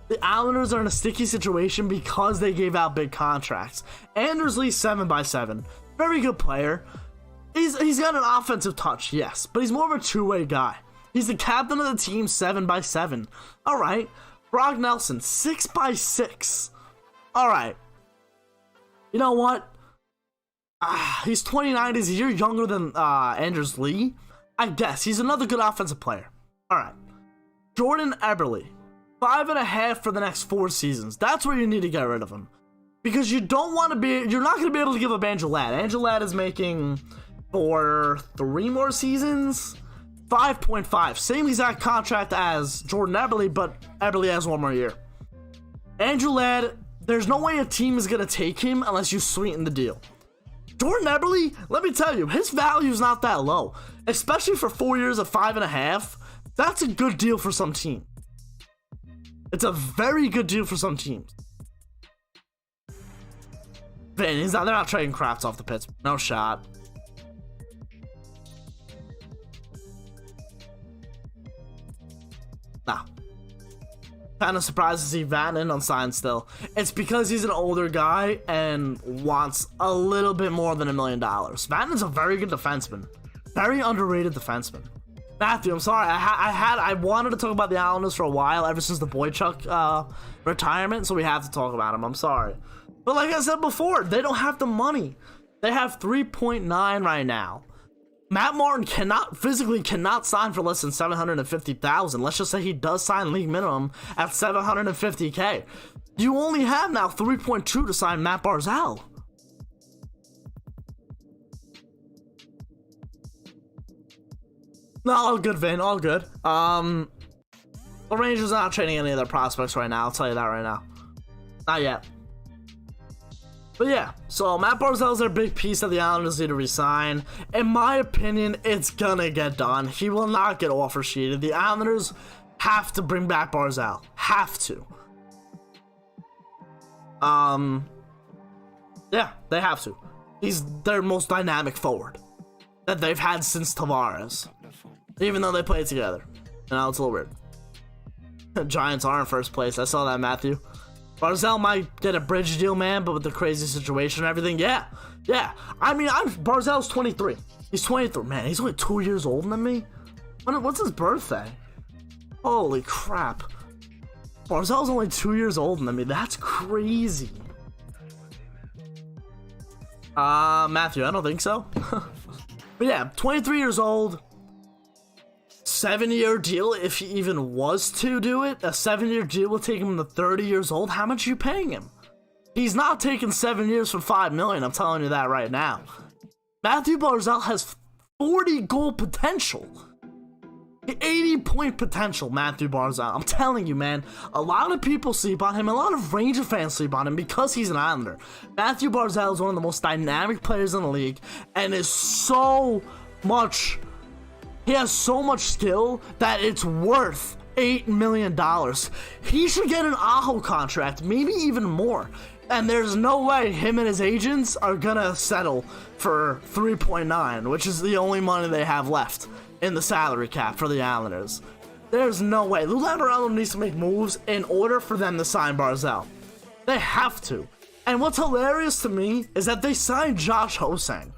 The Islanders are in a sticky situation because they gave out big contracts. Anders Lee, 7x7. Very good player. He's got an offensive touch, yes, but he's more of a two-way guy. He's the captain of the team, 7x7. Alright. Brock Nelson, 6x6. Alright. You know what? He's 29. He's a year younger than Anders Lee. I guess he's another good offensive player. All right, Jordan Eberle, 5.5 for the next 4 seasons. That's where you need to get rid of him, because you don't want to be. You're not going to be able to give up Andrew Ladd. Andrew Ladd is making for 3 more seasons 5.5, same exact contract as Jordan Eberle, but Eberle has 1 more year. Andrew Ladd, there's no way a team is going to take him unless you sweeten the deal. Jordan Eberle, let me tell you, his value is not that low, especially for 4 years at 5.5. That's a good deal for some team. It's a very good deal for some teams. They're not trading Crafts off the pits. No shot. Nah. Kind of surprised to see Vatanen unsigned still. It's because he's an older guy and wants a little bit more than $1 million. Vatanen's a very good defenseman. Very underrated defenseman. Matthew, I'm sorry. I wanted to talk about the Islanders for a while, ever since the Boychuk retirement, so we have to talk about him. I'm sorry. But like I said before, they don't have the money. They have 3.9 right now. Matt Martin physically cannot sign for less than $750,000. Let's just say he does sign league minimum at $750K. You only have now 3.2 to sign Matt Barzell. No, all good, Vin. All good. The Rangers are not trading any of their prospects right now. I'll tell you that right now. Not yet. But yeah, so Matt Barzell's their big piece that the Islanders need to resign. In my opinion, it's gonna get done. He will not get offer sheeted. The Islanders have to bring back Barzell. Have to. Yeah, they have to. He's their most dynamic forward that they've had since Tavares. Even though they played together. You know, it's a little weird. The Giants are in first place. I saw that, Matthew. Barzell might get a bridge deal, man, but with the crazy situation and everything, yeah. I mean, Barzell's 23. He's 23, man. He's only 2 years older than me. What's his birthday? Holy crap. Barzell's only 2 years older than me. That's crazy. Matthew, I don't think so. But yeah, 23 years old. 7-year deal, if he even was to do it. A 7-year deal will take him to 30 years old. How much are you paying him? He's not taking 7 years for $5 million. I'm telling you that right now. Matthew Barzell has 40 goal potential. 80-point potential, Matthew Barzell. I'm telling you, man. A lot of people sleep on him. A lot of Ranger fans sleep on him because he's an Islander. Matthew Barzell is one of the most dynamic players in the league and is so much... He has so much skill that it's worth $8 million. He should get an Aho contract, maybe even more. And there's no way him and his agents are gonna settle for 3.9, which is the only money they have left in the salary cap for the Islanders. There's no way. Lou Lamoriello needs to make moves in order for them to sign Barzell. They have to. And what's hilarious to me is that they signed Josh Hosang.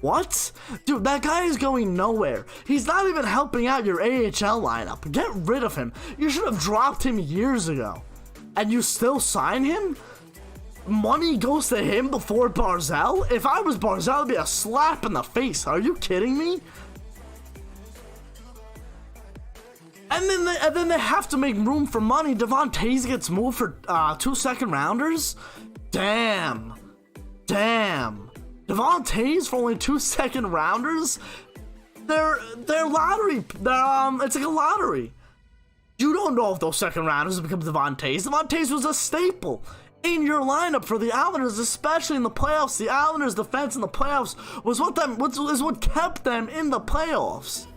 What? Dude, that guy is going nowhere. He's not even helping out your AHL lineup. Get rid of him. You should have dropped him years ago. And you still sign him? Money goes to him before Barzell? If I was Barzell, it'd be a slap in the face. Are you kidding me? And then they have to make room for money. Devon Tays gets moved for 2 second-rounders? Damn. Devon Tays for only 2 second-rounders? They're lottery. It's like a lottery. You don't know if those second-rounders become Devon Tays. Devon Tays was a staple in your lineup for the Islanders, especially in the playoffs. The Islanders' defense in the playoffs was what kept them in the playoffs.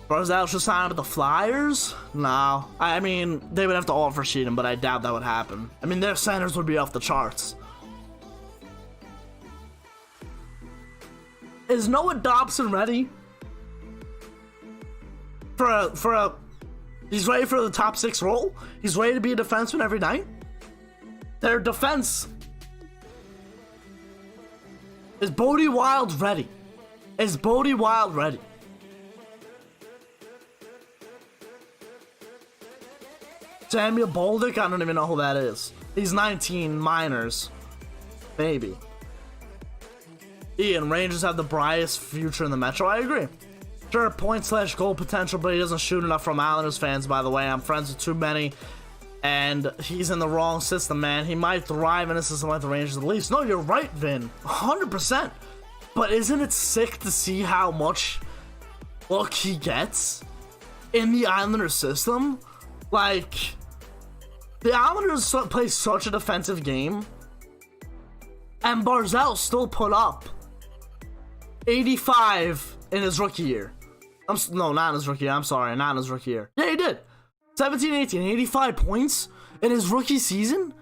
Barzell should sign up with the Flyers? No. I mean, they would have to offer sheet him, but I doubt that would happen. I mean, their centers would be off the charts. Is Noah Dobson ready? He's ready for the top 6 role? He's ready to be a defenseman every night? Their defense. Is Bodie Wild ready? Samuel Bolduc? I don't even know who that is. He's 19, minors. Maybe. Ian, Rangers have the brightest future in the Metro. I agree. Sure, point/goal potential, but he doesn't shoot enough from Islanders fans, by the way. I'm friends with too many, and he's in the wrong system, man. He might thrive in a system like the Rangers at least. No, you're right, Vin. 100%. But isn't it sick to see how much luck he gets in the Islanders system? Like, the Islanders play such a defensive game, and Barzell still put up 85 in his rookie year. No, not in his rookie year. I'm sorry, not in his rookie year. Yeah, he did. 17, 18, 85 points in his rookie season.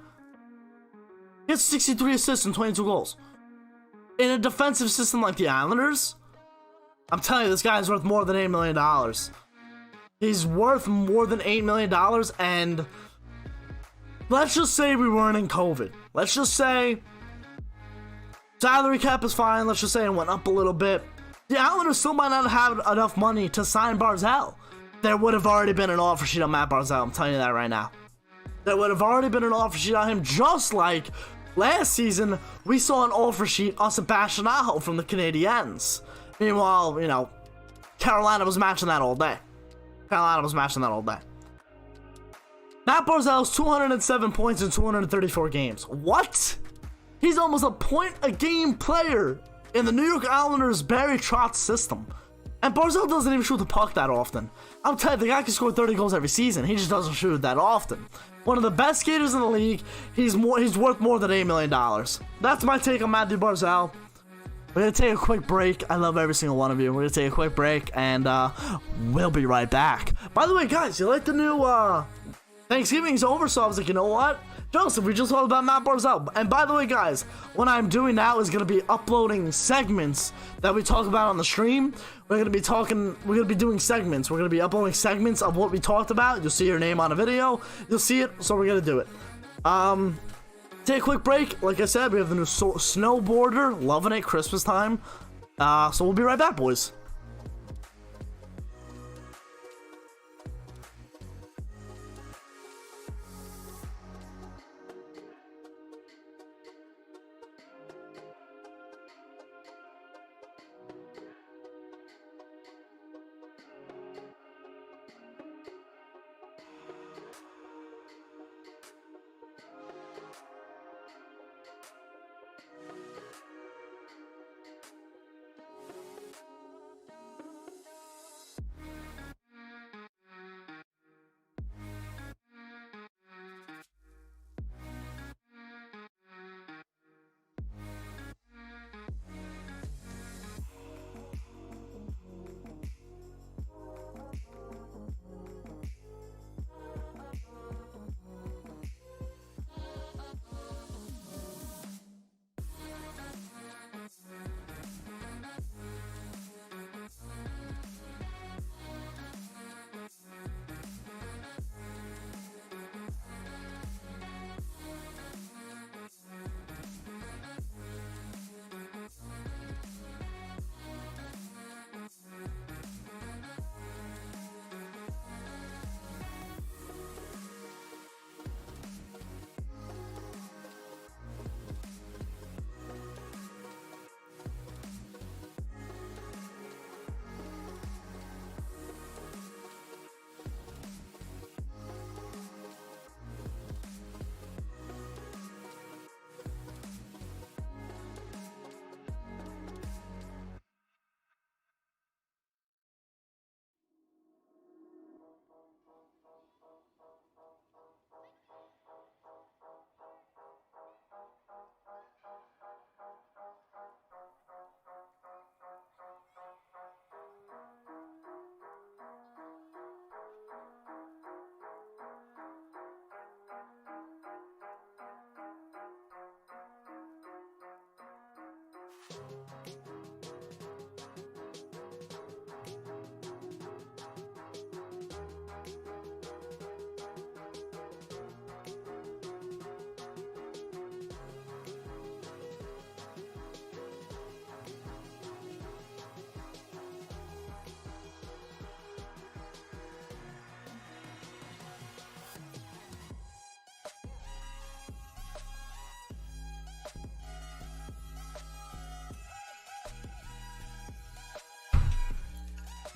He had 63 assists and 22 goals. In a defensive system like the Islanders, I'm telling you, this guy is worth more than $8 million. He's worth more than $8 million, and let's just say we weren't in COVID. Let's just say salary cap is fine. Let's just say it went up a little bit. The Islanders still might not have enough money to sign Barzell. There would have already been an offer sheet on Matt Barzell. I'm telling you that right now. There would have already been an offer sheet on him, just like last season we saw an offer sheet on Sebastian Aho from the Canadiens. Meanwhile, you know, Carolina was matching that all day. Matt Barzell's 207 points in 234 games. What? He's almost a point-a-game player in the New York Islanders' Barry Trotz system. And Barzell doesn't even shoot the puck that often. I'm telling you, the guy can score 30 goals every season. He just doesn't shoot it that often. One of the best skaters in the league. He's worth more than $8 million. That's my take on Matthew Barzell. We're going to take a quick break. I love every single one of you. We're going to take a quick break, and we'll be right back. By the way, guys, you like the new Thanksgiving's over, so I was like, you know what? Joseph, we just talked about Matt Barzell. And by the way, guys, what I'm doing now is going to be uploading segments that we talk about on the stream. We're going to be doing segments. We're going to be uploading segments of what we talked about. You'll see your name on a video. You'll see it, so we're going to do it. Take a quick break. Like I said, we have the new snowboarder. Loving it, Christmas time. So we'll be right back, boys.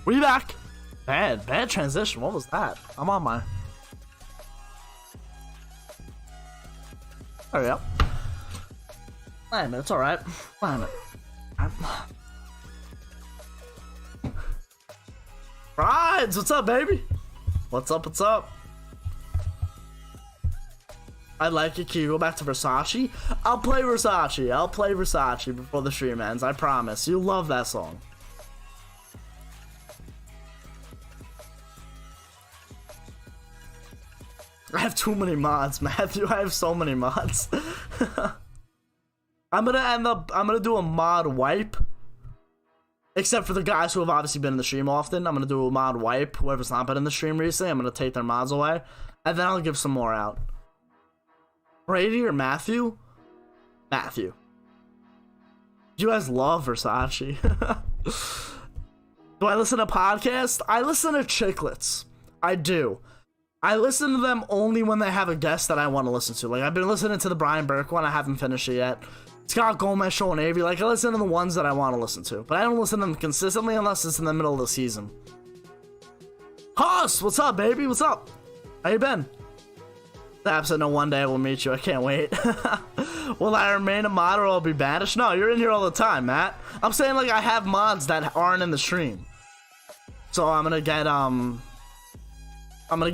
We back. Bad transition. What was that? I'm on my. There we go. 9 minutes, alright. 9 minutes. Rides, what's up, baby? What's up, what's up? I like it. Can you go back to Versace? I'll play Versace before the stream ends. I promise. You love that song. I have too many mods, Matthew. I have so many mods. I'm gonna do a mod wipe. Except for the guys who have obviously been in the stream often. I'm gonna do a mod wipe. Whoever's not been in the stream recently, I'm gonna take their mods away. And then I'll give some more out. Brady or Matthew? Matthew. You guys love Versace. Do I listen to podcasts? I listen to Chicklets. I do. I listen to them only when they have a guest that I want to listen to. Like, I've been listening to the Brian Burke one. I haven't finished it yet. Scott Gomez, Sean Avery. Like, I listen to the ones that I want to listen to. But I don't listen to them consistently unless it's in the middle of the season. Hoss, what's up, baby? What's up? How you been? Saps said, no, one day I will meet you. I can't wait. Will I remain a mod or I'll be banished? No, you're in here all the time, Matt. I'm saying, like, I have mods that aren't in the stream. So I'm gonna get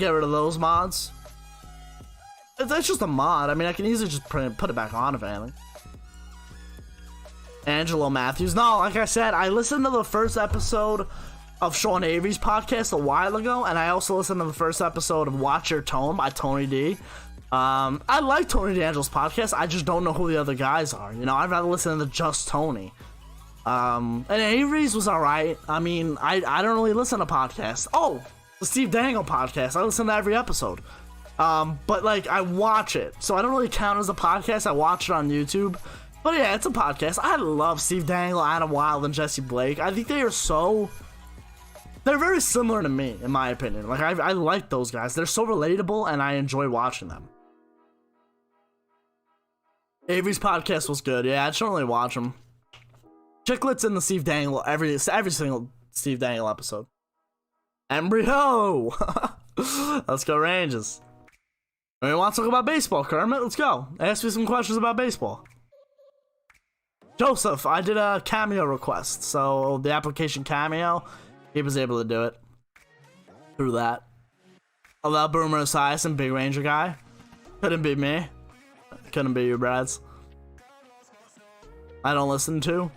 rid of those mods. It's just a mod. I mean, I can easily just put it back on if anything. Angelo Matthews. No, like I said, I listened to the first episode of Sean Avery's podcast a while ago, and I also listened to the first episode of Watch Your Tone by Tony D. I like Tony D'Angelo's podcast. I just don't know who the other guys are. You know, I'd rather listen to just Tony. And Avery's was alright. I mean, I don't really listen to podcasts. Oh, the Steve Dangle podcast. I listen to every episode. But like, I watch it. So I don't really count as a podcast. I watch it on YouTube. But yeah, it's a podcast. I love Steve Dangle, Adam Wilde, and Jesse Blake. I think they're very similar to me, in my opinion. Like, I like those guys. They're so relatable, and I enjoy watching them. Avery's podcast was good. Yeah, I just don't really watch them. Chicklets in the Steve Dangle, every single Steve Dangle episode. Embryo! Let's go Rangers. We want to talk about baseball, Kermit? Let's go. Ask me some questions about baseball. Joseph, I did a Cameo request. So, the application Cameo, he was able to do it. Through that. Allow Boomer Esiason, Big Ranger guy. Couldn't be me. Couldn't be you, Brads. I don't listen to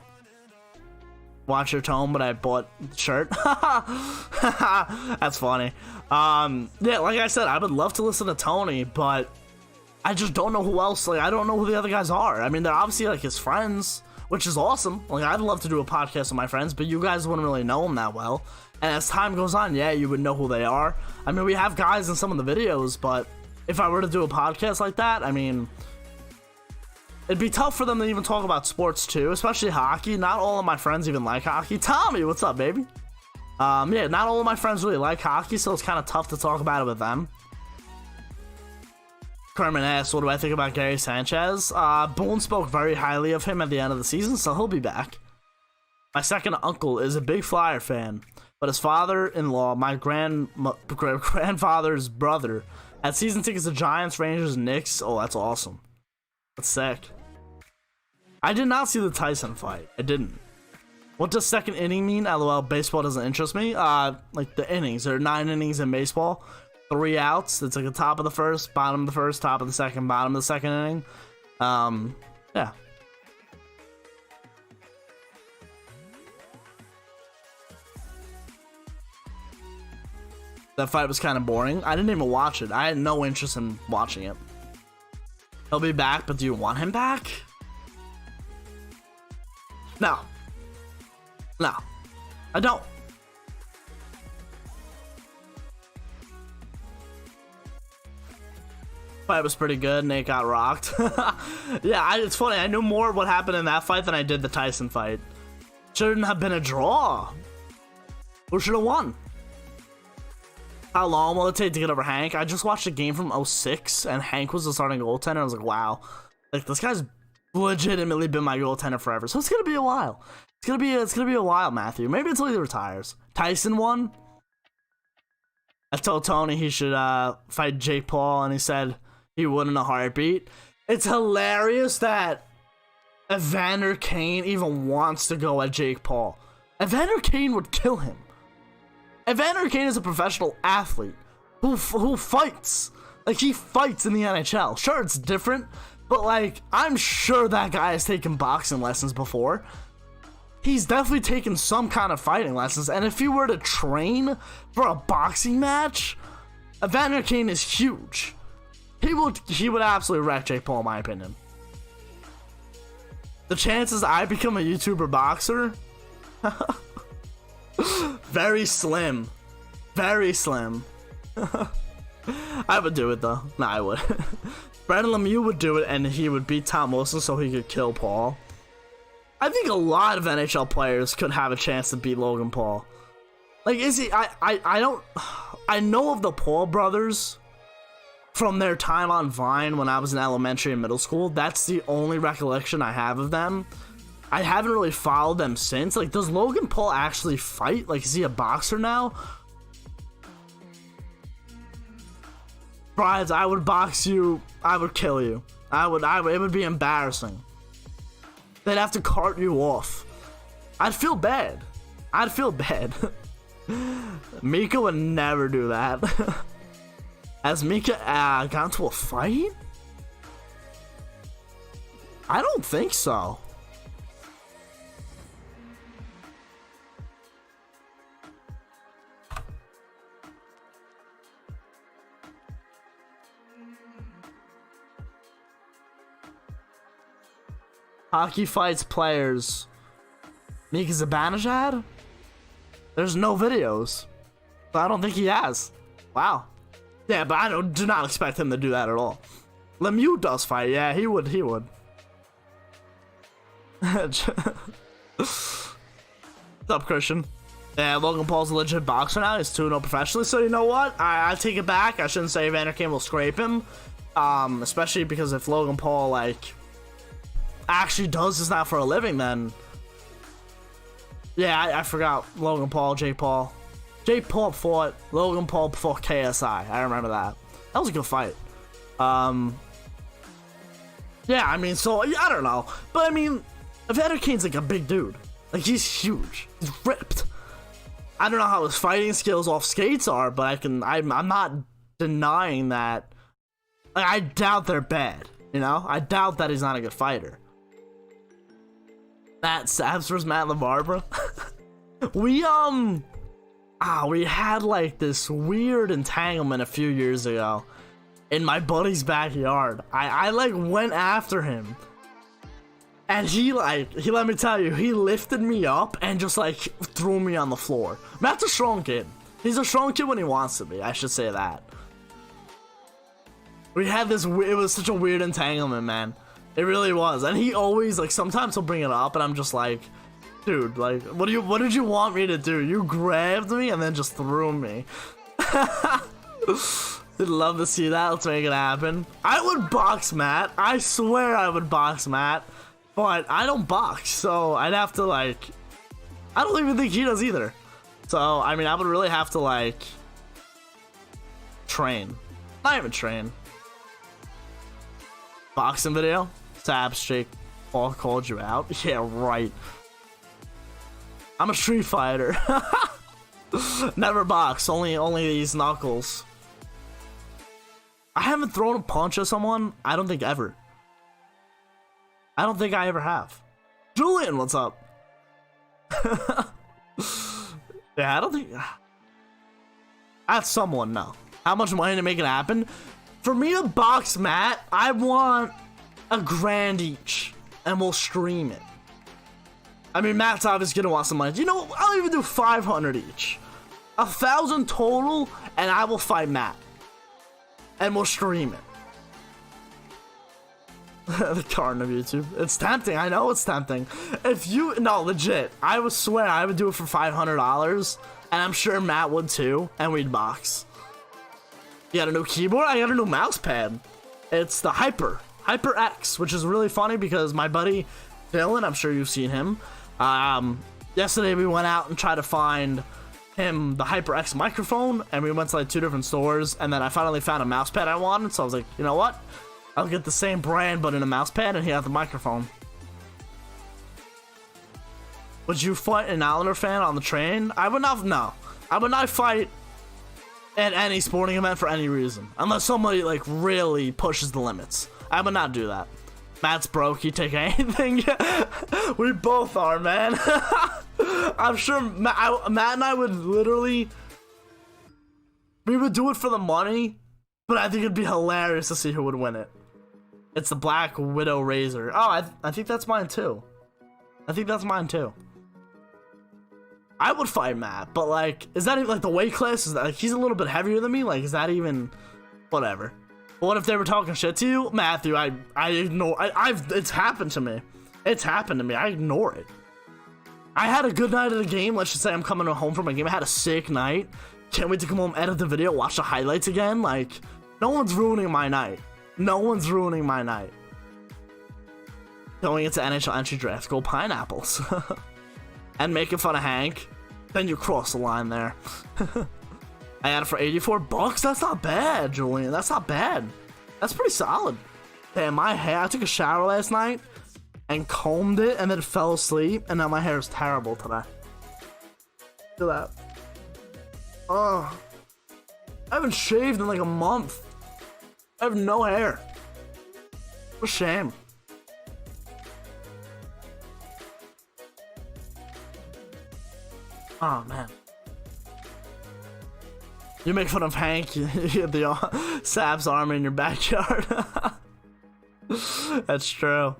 Watch Your Tone, but I bought the shirt. That's funny. Yeah, like I said, I would love to listen to Tony, but I just don't know who else. Like, I don't know who the other guys are. I mean, they're obviously like his friends, which is awesome. Like, I'd love to do a podcast with my friends, but you guys wouldn't really know them that well. And as time goes on, yeah, you would know who they are. I mean, we have guys in some of the videos, but if I were to do a podcast like that, I mean, it'd be tough for them to even talk about sports too, especially hockey. Not all of my friends even like hockey. Tommy, what's up, baby? Yeah, not all of my friends really like hockey, so it's kind of tough to talk about it with them. Kermit asks, what do I think about Gary Sanchez? Boone spoke very highly of him at the end of the season, so he'll be back. My second uncle is a big Flyer fan, but his father-in-law, my grandfather's brother, had season tickets to Giants, Rangers, and Knicks. Oh, that's awesome. That's sick. I did not see the Tyson fight. I didn't. What does second inning mean? LOL, baseball doesn't interest me. Like the innings. There are 9 innings in baseball. 3 outs. It's like the top of the first, bottom of the first, top of the second, bottom of the second inning. Yeah. That fight was kind of boring. I didn't even watch it. I had no interest in watching it. He'll be back, but do you want him back? No. No. I don't. Fight was pretty good. Nate got rocked. Yeah, it's funny. I knew more of what happened in that fight than I did the Tyson fight. Shouldn't have been a draw. Who should have won? How long will it take to get over Hank? I just watched a game from 06, and Hank was the starting goaltender. I was like, wow. Like, this guy's legitimately been my goaltender forever. So it's gonna be a while. It's gonna be a while, Matthew. Maybe until he retires. Tyson won. I told Tony he should fight Jake Paul, and he said he would in a heartbeat. It's hilarious that Evander Kane even wants to go at Jake Paul. Evander Kane would kill him. Evander Kane is a professional athlete who fights. Like, he fights in the NHL. Sure, it's different, but like, I'm sure that guy has taken boxing lessons before. He's definitely taken some kind of fighting lessons, and if he were to train for a boxing match, Evander Kane is huge. He would absolutely wreck Jake Paul, in my opinion. The chances I become a YouTuber boxer, very slim. Very slim. I would do it though. Nah, I would. Brandon Lemieux would do it, and he would beat Tom Wilson so he could kill Paul. I think a lot of NHL players could have a chance to beat Logan Paul. Like, is he? I know of the Paul brothers from their time on Vine when I was in elementary and middle school. That's the only recollection I have of them. I haven't really followed them since. Like, does Logan Paul actually fight? Like, is he a boxer now? Brides, I would box you. I would kill you. It would be embarrassing. They'd have to cart you off. I'd feel bad. Mika would never do that. Has Mika gone to a fight? I don't think so. Hockey fights players. Mika Zibanejad? There's no videos. But I don't think he has. Wow. Yeah, but I do not expect him to do that at all. Lemieux does fight. Yeah, he would. What's up, Christian? Yeah, Logan Paul's a legit boxer now. He's 2-0 professionally. So you know what? I take it back. I shouldn't say Evander Kane will scrape him. Especially because if Logan Paul, like, actually does this now for a living, then yeah, I forgot Logan Paul, Jake Paul. Jake Paul fought Logan Paul before KSI. I remember that. That was a good fight. Yeah, I mean, so I don't know, but I mean, Evander Kane's like a big dude. Like, he's huge. He's ripped. I don't know how his fighting skills off skates are, but I'm not denying that. Like, I doubt they're bad. You know, I doubt that he's not a good fighter. Matt Saps versus Matt LaBarbera. We had like this weird entanglement a few years ago in my buddy's backyard. I like went after him, and he let me tell you, he lifted me up and just like threw me on the floor. Matt's a strong kid. He's a strong kid when he wants to be. I should say that. We had this. It was such a weird entanglement, man. It really was. And he always, like, sometimes he'll bring it up, and I'm just like, dude, like, what did you want me to do? You grabbed me and then just threw me. I'd love to see that. Let's make it happen. I would box Matt. I swear I would box Matt. But I don't box, so I'd have to, like, I don't even think he does either. So, I mean, I would really have to, like, train. Not even train. Boxing video? Saps, Jake Paul called you out. Yeah, right. I'm a street fighter. Never box. Only these knuckles. I haven't thrown a punch at someone. I don't think ever. I don't think I ever have. Julian, what's up? Yeah, I don't think. That's someone, no. How much money to make it happen? For me to box Matt, I want $1,000 each, and we'll stream it. I mean, Matt's obviously gonna want some money. You know, I'll even do 500 each, 1,000 total, and I will fight Matt, and we'll stream it. The Garden of YouTube. It's tempting. I know it's tempting. No, legit. I would swear I would do it for $500, and I'm sure Matt would too, and we'd box. You got a new keyboard? I got a new mouse pad. It's the Hyper. HyperX, which is really funny because my buddy Dylan, I'm sure you've seen him. Yesterday we went out and tried to find him the HyperX microphone, and we went to like 2 different stores, and then I finally found a mouse pad I wanted, so I was like, you know what? I'll get the same brand but in a mouse pad, and he had the microphone. Would you fight an Islander fan on the train? I would not. No, I would not fight at any sporting event for any reason, unless somebody like really pushes the limits. I would not do that. Matt's broke. He take anything. We both are, man. I'm sure Matt and I would literally. We would do it for the money, but I think it'd be hilarious to see who would win it. It's the Black Widow Razor. Oh, I think that's mine too. I think that's mine too. I would fight Matt, but like, is that even like the weight class? Is that like he's a little bit heavier than me? Like, is that even whatever? But what if they were talking shit to you, Matthew? I ignore. It's happened to me. It's happened to me. I ignore it. I had a good night at the game. Let's just say I'm coming home from a game. I had a sick night. Can't wait to come home, edit the video, watch the highlights again. Like, no one's ruining my night. No one's ruining my night. Going into NHL entry draft, go pineapples. And making fun of Hank, then you cross the line there. I had it for $84. That's not bad, Julian. That's not bad. That's pretty solid. Damn, my hair. I took a shower last night and combed it and then fell asleep, and now my hair is terrible today. Look at that. Oh, I haven't shaved in like a month. I have no hair. What a shame. Oh man. You make fun of Hank, you get the Saps army in your backyard. That's true.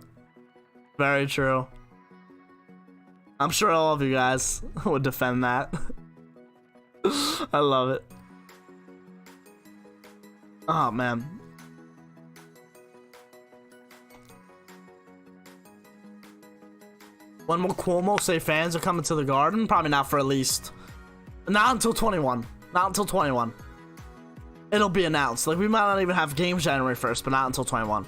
Very true. I'm sure all of you guys would defend that. I love it. Oh man. When will Cuomo say fans are coming to the Garden? Probably not for at least... Not until 21. Not until 21. It'll be announced. Like, we might not even have games January 1st, but not until 21.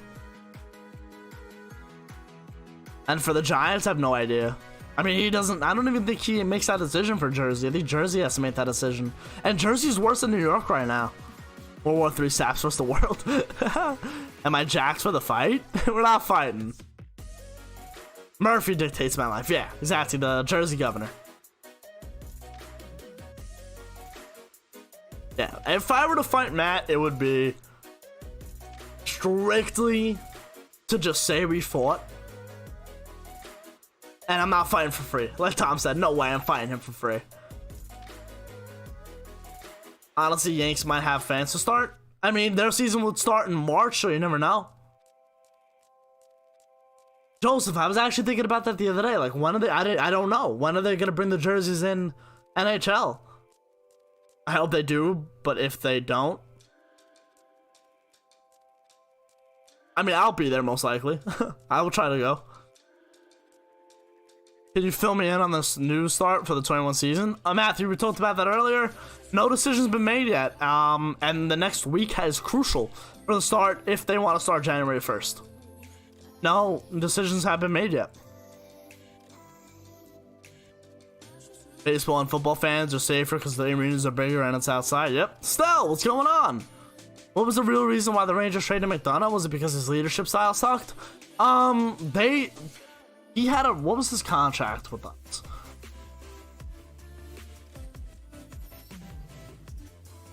And for the Giants, I have no idea. I mean, he doesn't... I don't even think he makes that decision for Jersey. I think Jersey has to make that decision. And Jersey's worse than New York right now. World War III Saps versus the world. Am I jacked for the fight? We're not fighting. Murphy dictates my life. Yeah, exactly. The Jersey governor. Yeah, if I were to fight Matt, it would be strictly to just say we fought. And I'm not fighting for free. Like Tom said, no way I'm fighting him for free. Honestly, Yanks might have fans to start. I mean, their season would start in March, so you never know. Joseph, I was actually thinking about that the other day. Like, when are they? I don't know. When are they gonna bring the jerseys in NHL? I hope they do, but if they don't, I mean, I'll be there most likely. I will try to go. Can you fill me in on this new start for the 21 season? Matthew, we talked about that earlier. No decision's been made yet. And the next week is crucial for the start if they want to start January 1st. No decisions have been made yet. Baseball and football fans are safer because the arenas are bigger and it's outside. Yep. Still, what's going on? What was the real reason why the Rangers traded Mcdonald? Was it because his leadership style sucked? He had a... What was his contract with us?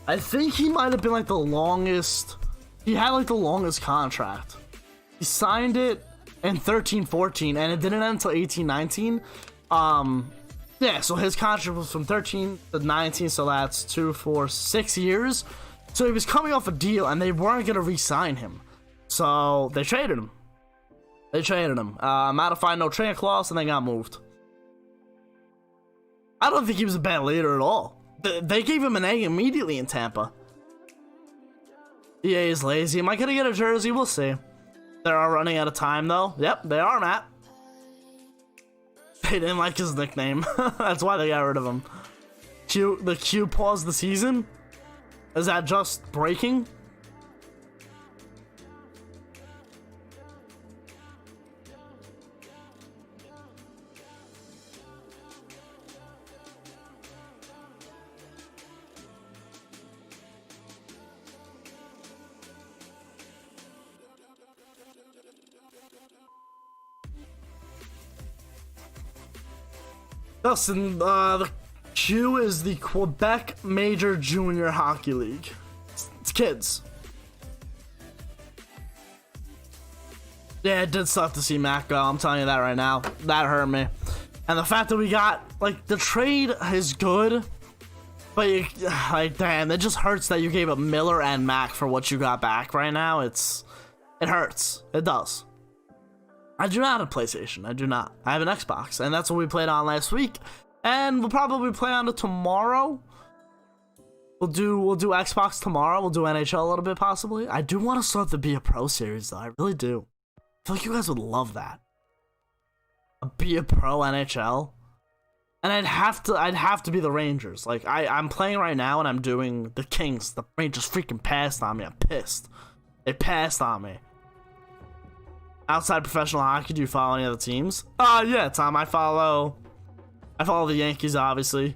I think he might have been like the longest... He had like the longest contract. He signed it in 13-14 and it didn't end until 18-19. Yeah, so his contract was from 13 to 19, so that's 2, 4, 6 years. So he was coming off a deal and they weren't going to re-sign him. So they traded him. Modified no trade clause and they got moved. I don't think he was a bad leader at all. They gave him an A immediately in Tampa. EA is lazy. Am I going to get a jersey? We'll see. They are running out of time though. Yep, they are, Matt. They didn't like his nickname. That's why they got rid of him. The Q paused the season? Is that just breaking? Dustin, the Q is the Quebec Major Junior Hockey League. It's kids. Yeah, it did suck to see Mac go. I'm telling you that right now. That hurt me. And the fact that we got, like, the trade is good, but you, like, damn, it just hurts that you gave up Miller and Mac for what you got back right now. It hurts. It does. I do not have a PlayStation. I do not. I have an Xbox, and that's what we played on last week. And we'll probably play on it tomorrow. We'll do Xbox tomorrow. We'll do NHL a little bit, possibly. I do want to start the Be a Pro series, though. I really do. I feel like you guys would love that. A Be a Pro NHL. And I'd have to be the Rangers. Like, I'm playing right now, and I'm doing the Kings. The Rangers freaking passed on me. I'm pissed. They passed on me. Outside professional hockey, do you follow any other teams? Yeah, Tom, I follow the Yankees, obviously.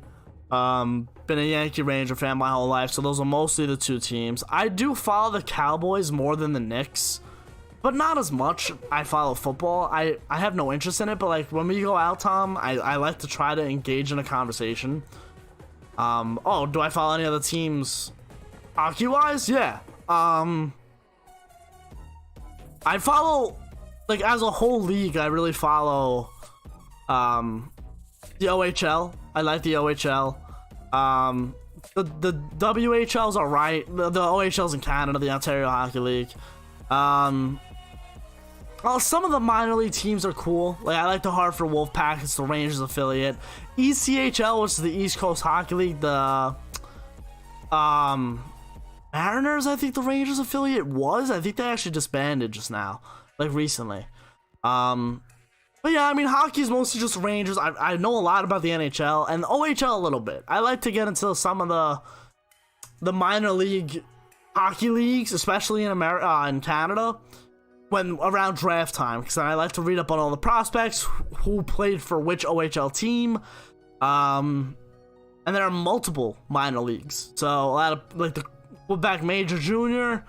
Been a Yankee Ranger fan my whole life, so those are mostly the two teams. I do follow the Cowboys more than the Knicks, but not as much. I follow football. I have no interest in it, but like when we go out, Tom, I like to try to engage in a conversation. Oh, do I follow any other teams hockey-wise? Yeah. I follow, like, as a whole league, I really follow the OHL. I like the OHL. The WHL's alright. The OHL's in Canada, the Ontario Hockey League. Well, some of the minor league teams are cool. Like, I like the Hartford Wolfpack. It's the Rangers affiliate. ECHL, which is the East Coast Hockey League. The Mariners, I think the Rangers affiliate was. I think they actually disbanded just now, like recently. But yeah, I mean, hockey is mostly just Rangers. I know a lot about the NHL and the OHL a little bit. I like to get into some of the minor league hockey leagues, especially in America, in Canada, when around draft time, because I like to read up on all the prospects, who played for which OHL team, and there are multiple minor leagues. So a lot of, like, the Quebec Major Junior,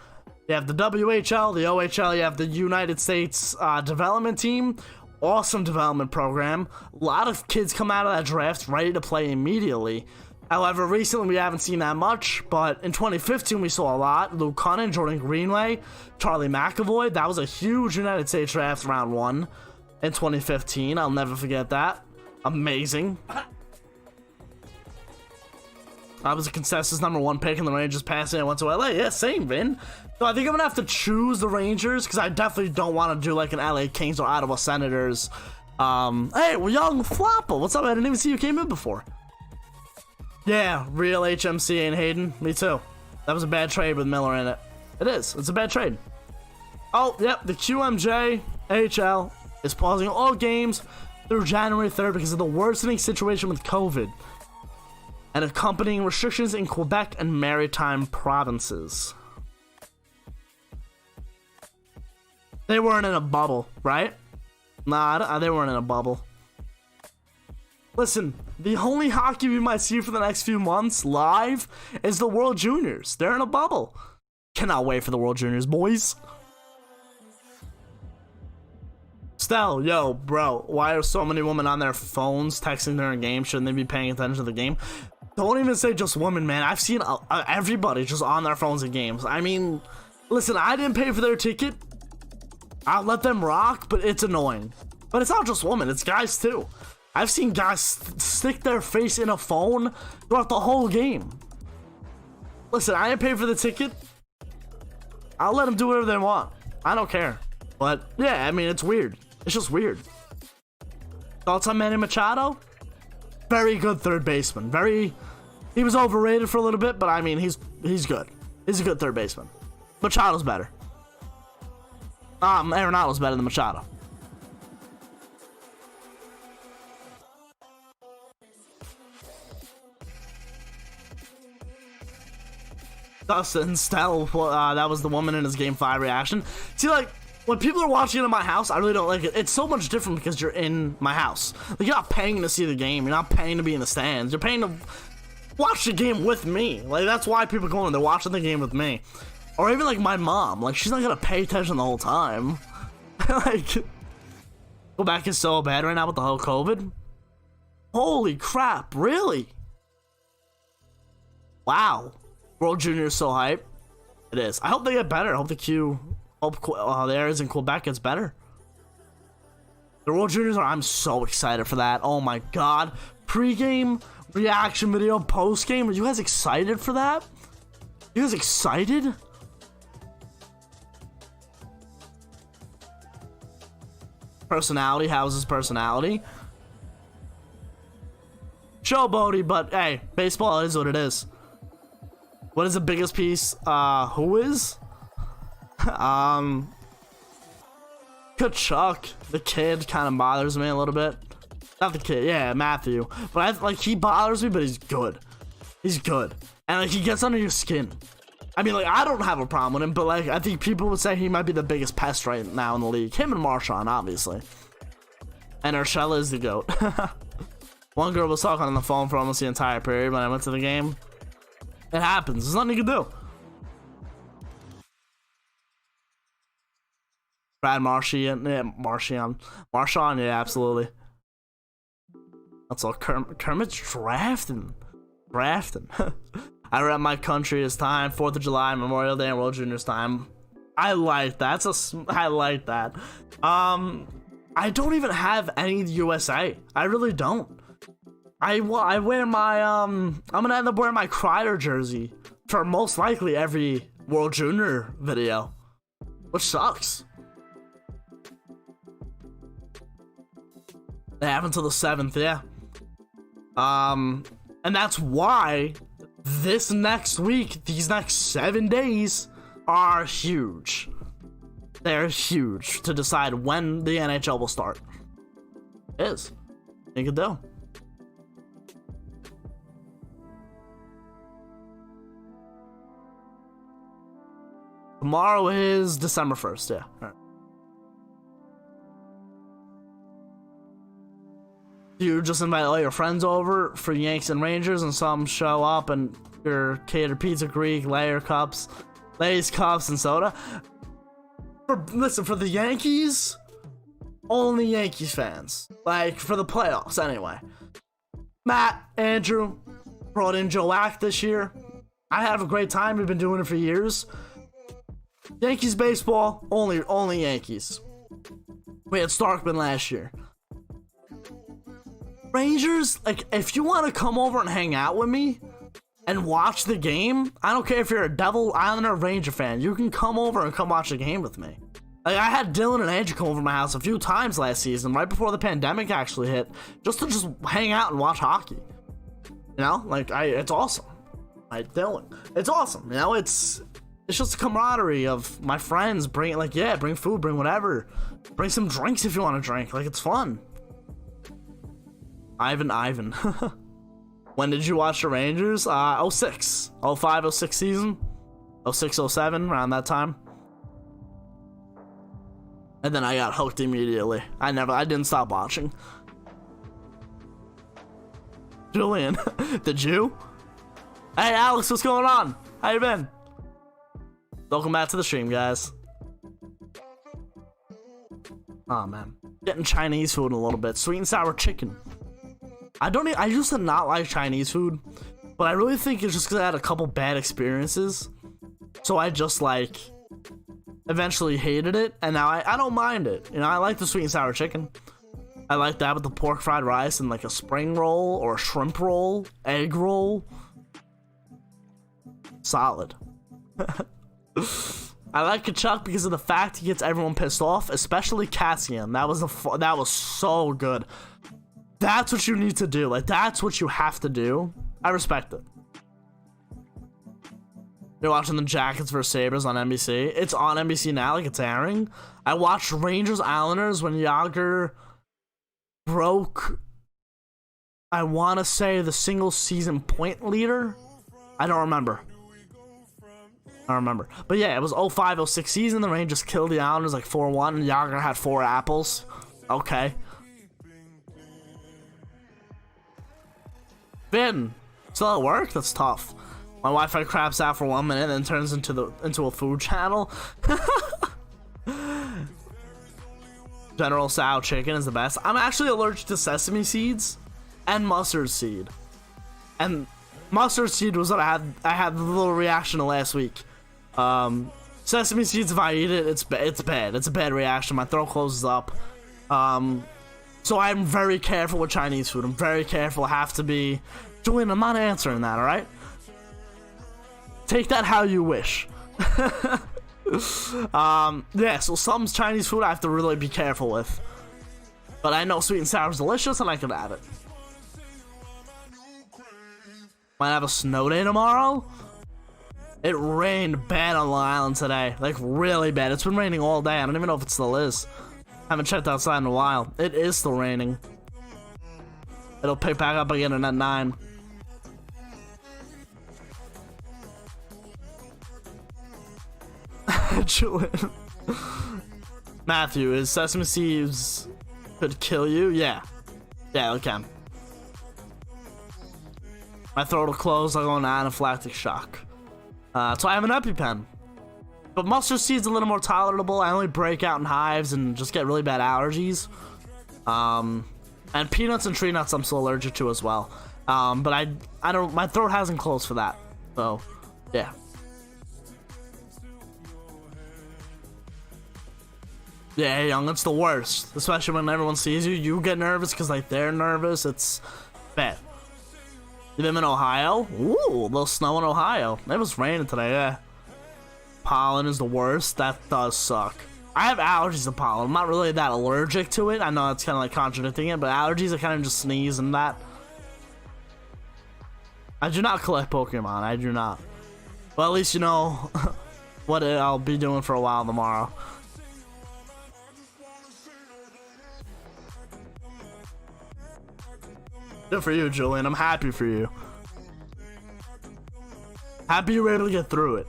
you have the WHL, the OHL, you have the United States Development Team. Awesome development program. A lot of kids come out of that draft ready to play immediately. However, recently we haven't seen that much, but in 2015 we saw a lot. Luke Cunnin, Jordan Greenway, Charlie McAvoy. That was a huge United States draft round 1 in 2015. I'll never forget that. Amazing. I was a consensus #1 pick, and the Rangers passing. I went to LA. Yeah, same, Vin. So I think I'm gonna have to choose the Rangers, because I definitely don't want to do like an LA Kings or Ottawa Senators. Hey, we're young Flopple. What's up? I didn't even see you came in before. Yeah, real HMC ain't Hayden. Me too. That was a bad trade with Miller in it. It is. It's a bad trade. Oh, yep. The QMJ AHL is pausing all games through January 3rd because of the worsening situation with COVID and accompanying restrictions in Quebec and maritime provinces. They weren't in a bubble, right? Nah, they weren't in a bubble. Listen, the only hockey we might see for the next few months live is the World Juniors. They're in a bubble. Cannot wait for the World Juniors, boys. Stell, yo, bro, why are so many women on their phones texting during games? Shouldn't they be paying attention to the game? Don't even say just women, man. I've seen everybody just on their phones at games. I mean, listen, I didn't pay for their ticket. I'll let them rock, but it's annoying. But it's not just women, it's guys too. I've seen guys stick their face in a phone throughout the whole game. Listen, I didn't pay for the ticket. I'll let them do whatever they want. I don't care. But yeah, I mean, it's weird. It's just weird. Thoughts on Manny Machado? Very good third baseman. He was overrated for a little bit, but I mean, he's good. He's a good third baseman. Machado's better. Arenado's better than Machado. Dustin, Stell, that was the woman in his Game 5 reaction. See, like, when people are watching it in my house, I really don't like it. It's so much different because you're in my house. Like, you're not paying to see the game. You're not paying to be in the stands. You're paying to watch the game with me. Like, that's why people go in. They're watching the game with me. Or even, like, my mom. Like, she's not gonna pay attention the whole time. Like, go back is so bad right now with the whole COVID. Holy crap, really? Wow. World Junior is so hype. It is. I hope they get better. I hope the areas in Quebec gets better. The World Juniors I'm so excited for that. Oh my god. Pre-game reaction video, post-game. Are you guys excited for that? You guys excited? Personality. How's his personality? Showboaty, but hey, baseball is what it is. What is the biggest piece? Who is? Kachuk, the kid, kind of bothers me a little bit. Not the kid, yeah, Matthew. But he bothers me, but he's good. He's good, and like he gets under your skin. I mean, like I don't have a problem with him, but like I think people would say he might be the biggest pest right now in the league. Him and Marshawn, obviously. And Urshela is the GOAT. One girl was talking on the phone for almost the entire period when I went to the game. It happens. There's nothing you can do. Brad Marchand, yeah, Marshawn, yeah, absolutely. That's all. Kermit's drafting. I rep my country is time. 4th of July, Memorial Day, and World Juniors time. I like that. I like that. I don't even have any USA. I really don't. I wear my I'm gonna end up wearing my Kreider jersey for most likely every World Junior video, which sucks. They have until the 7th, yeah. And that's why this next week, these next 7 days are huge. They're huge to decide when the NHL will start. It is. You can do. Tomorrow is December 1st, yeah. All right. You just invite all your friends over for Yanks and Rangers, and some show up and your catered pizza, Greek, Lay's cups, and soda. Listen, for the Yankees, only Yankees fans. Like, for the playoffs, anyway. Matt, Andrew, brought in Joe Ack this year. I have a great time. We've been doing it for years. Yankees baseball, only Yankees. We had Starkman last year. Rangers, like, if you want to come over and hang out with me and watch the game, I don't care if you're a Devil, Islander, or Ranger fan, you can come over and come watch the game with me. Like, I had Dylan and Andrew come over to my house a few times last season, right before the pandemic actually hit, just to hang out and watch hockey. You know, like, it's awesome. Like, Dylan, it's awesome. You know, it's just a camaraderie of my friends. Bring food, bring whatever, bring some drinks if you want to drink. Like, it's fun. Ivan. When did you watch the Rangers? 06, 05, 06 season, 06, 07, around that time. And then I got hooked immediately. I didn't stop watching. Julian, the Jew. Hey Alex, what's going on? How you been? Welcome back to the stream, guys. Oh man, getting Chinese food in a little bit. Sweet and sour chicken. I used to not like Chinese food, but I really think it's just because I had a couple bad experiences. So I just like eventually hated it, and now I don't mind it. You know, I like the sweet and sour chicken. I like that with the pork fried rice and like a spring roll or a shrimp roll, egg roll. Solid. I like Kachuk because of the fact he gets everyone pissed off, especially Cassian. That was so good. That's what you need to do. Like, that's what you have to do. I respect it. You're watching the Jackets vs. Sabres on NBC. It's on NBC now, like it's airing. I watched Rangers Islanders when Yager broke, I want to say, the single season point leader. I don't remember. But yeah, it was 05, 06 season. The Rangers killed the Islanders like 4-1, and Yager had 4 apples. Okay. Finn, still at work? That's tough. My Wi-Fi craps out for 1 minute and then turns into a food channel. General Sow chicken is the best. I'm actually allergic to sesame seeds. and mustard seed. And mustard seed was what I had the little reaction to last week. Sesame seeds, if I eat it, it's bad. It's a bad reaction. My throat closes up. So I'm very careful with Chinese food. I'm very careful. I have to be. Julian, I'm not answering that, alright? Take that how you wish. Yeah, so some Chinese food I have to really be careful with. But I know sweet and sour is delicious and I can have it. Might have a snow day tomorrow. It rained bad on Long Island today. Like, really bad. It's been raining all day. I don't even know if it still is. Haven't checked outside in a while. It is still raining. It'll pick back up again at 9. Julian. Matthew, is sesame seeds could kill you? Yeah. Yeah, it can. My throat will close. I'll go into anaphylactic shock. So I have an EpiPen. But mustard seed's a little more tolerable. I only break out in hives and just get really bad allergies. And peanuts and tree nuts I'm still allergic to as well. But I don't, my throat hasn't closed for that. So, yeah. Yeah, young, it's the worst. Especially when everyone sees you. You get nervous because, like, they're nervous. It's bad. You live in Ohio? Ooh, a little snow in Ohio. It was raining today, yeah. Pollen is the worst. That does suck. I have allergies to pollen. I'm not really that allergic to it. I know it's kind of like contradicting it, but allergies, I kind of just sneeze and that. I do not collect Pokemon. I do not. Well, at least you know what I'll be doing for a while tomorrow. Good for you, Julian. I'm happy for you. Happy you were able to get through it.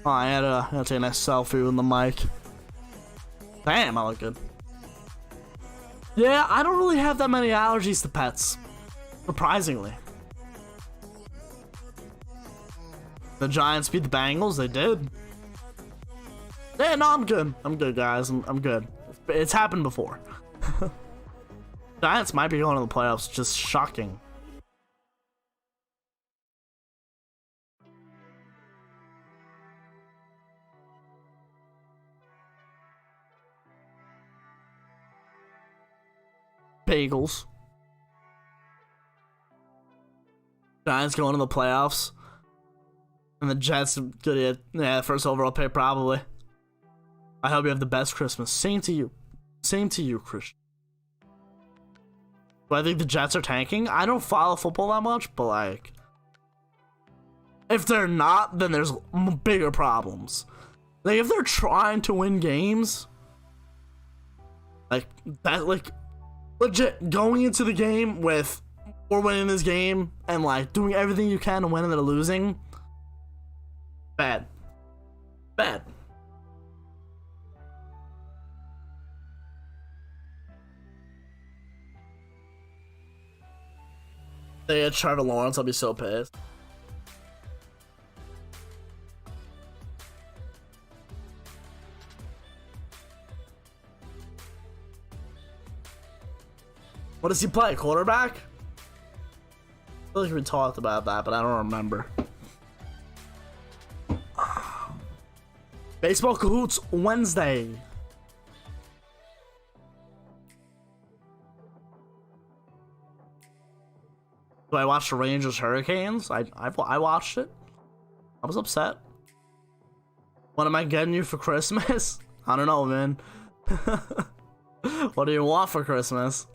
Oh, I had to take a nice selfie with the mic. Damn, I look good. Yeah, I don't really have that many allergies to pets. Surprisingly. The Giants beat the Bengals, they did. Yeah, no, I'm good. I'm good, guys. I'm good. It's happened before. Giants might be going to the playoffs. Just shocking. Bagels. Giants going to the playoffs. And the Jets good. Yeah, first overall pick probably. I hope you have the best Christmas. Same to you. Same to you, Christian. Do I think the Jets are tanking? I don't follow football that much, but like, if they're not, then there's bigger problems. Like, if they're trying to win games, like that, like legit going into the game with we're winning this game and like doing everything you can to win and they're losing. Bad. Bad. They had Trevor Lawrence, I'll be so pissed. What does he play? Quarterback? I feel like we talked about that, but I don't remember. Baseball Cahoots Wednesday. Do I watch the Rangers Hurricanes? I watched it. I was upset. What am I getting you for Christmas? I don't know, man. What do you want for Christmas?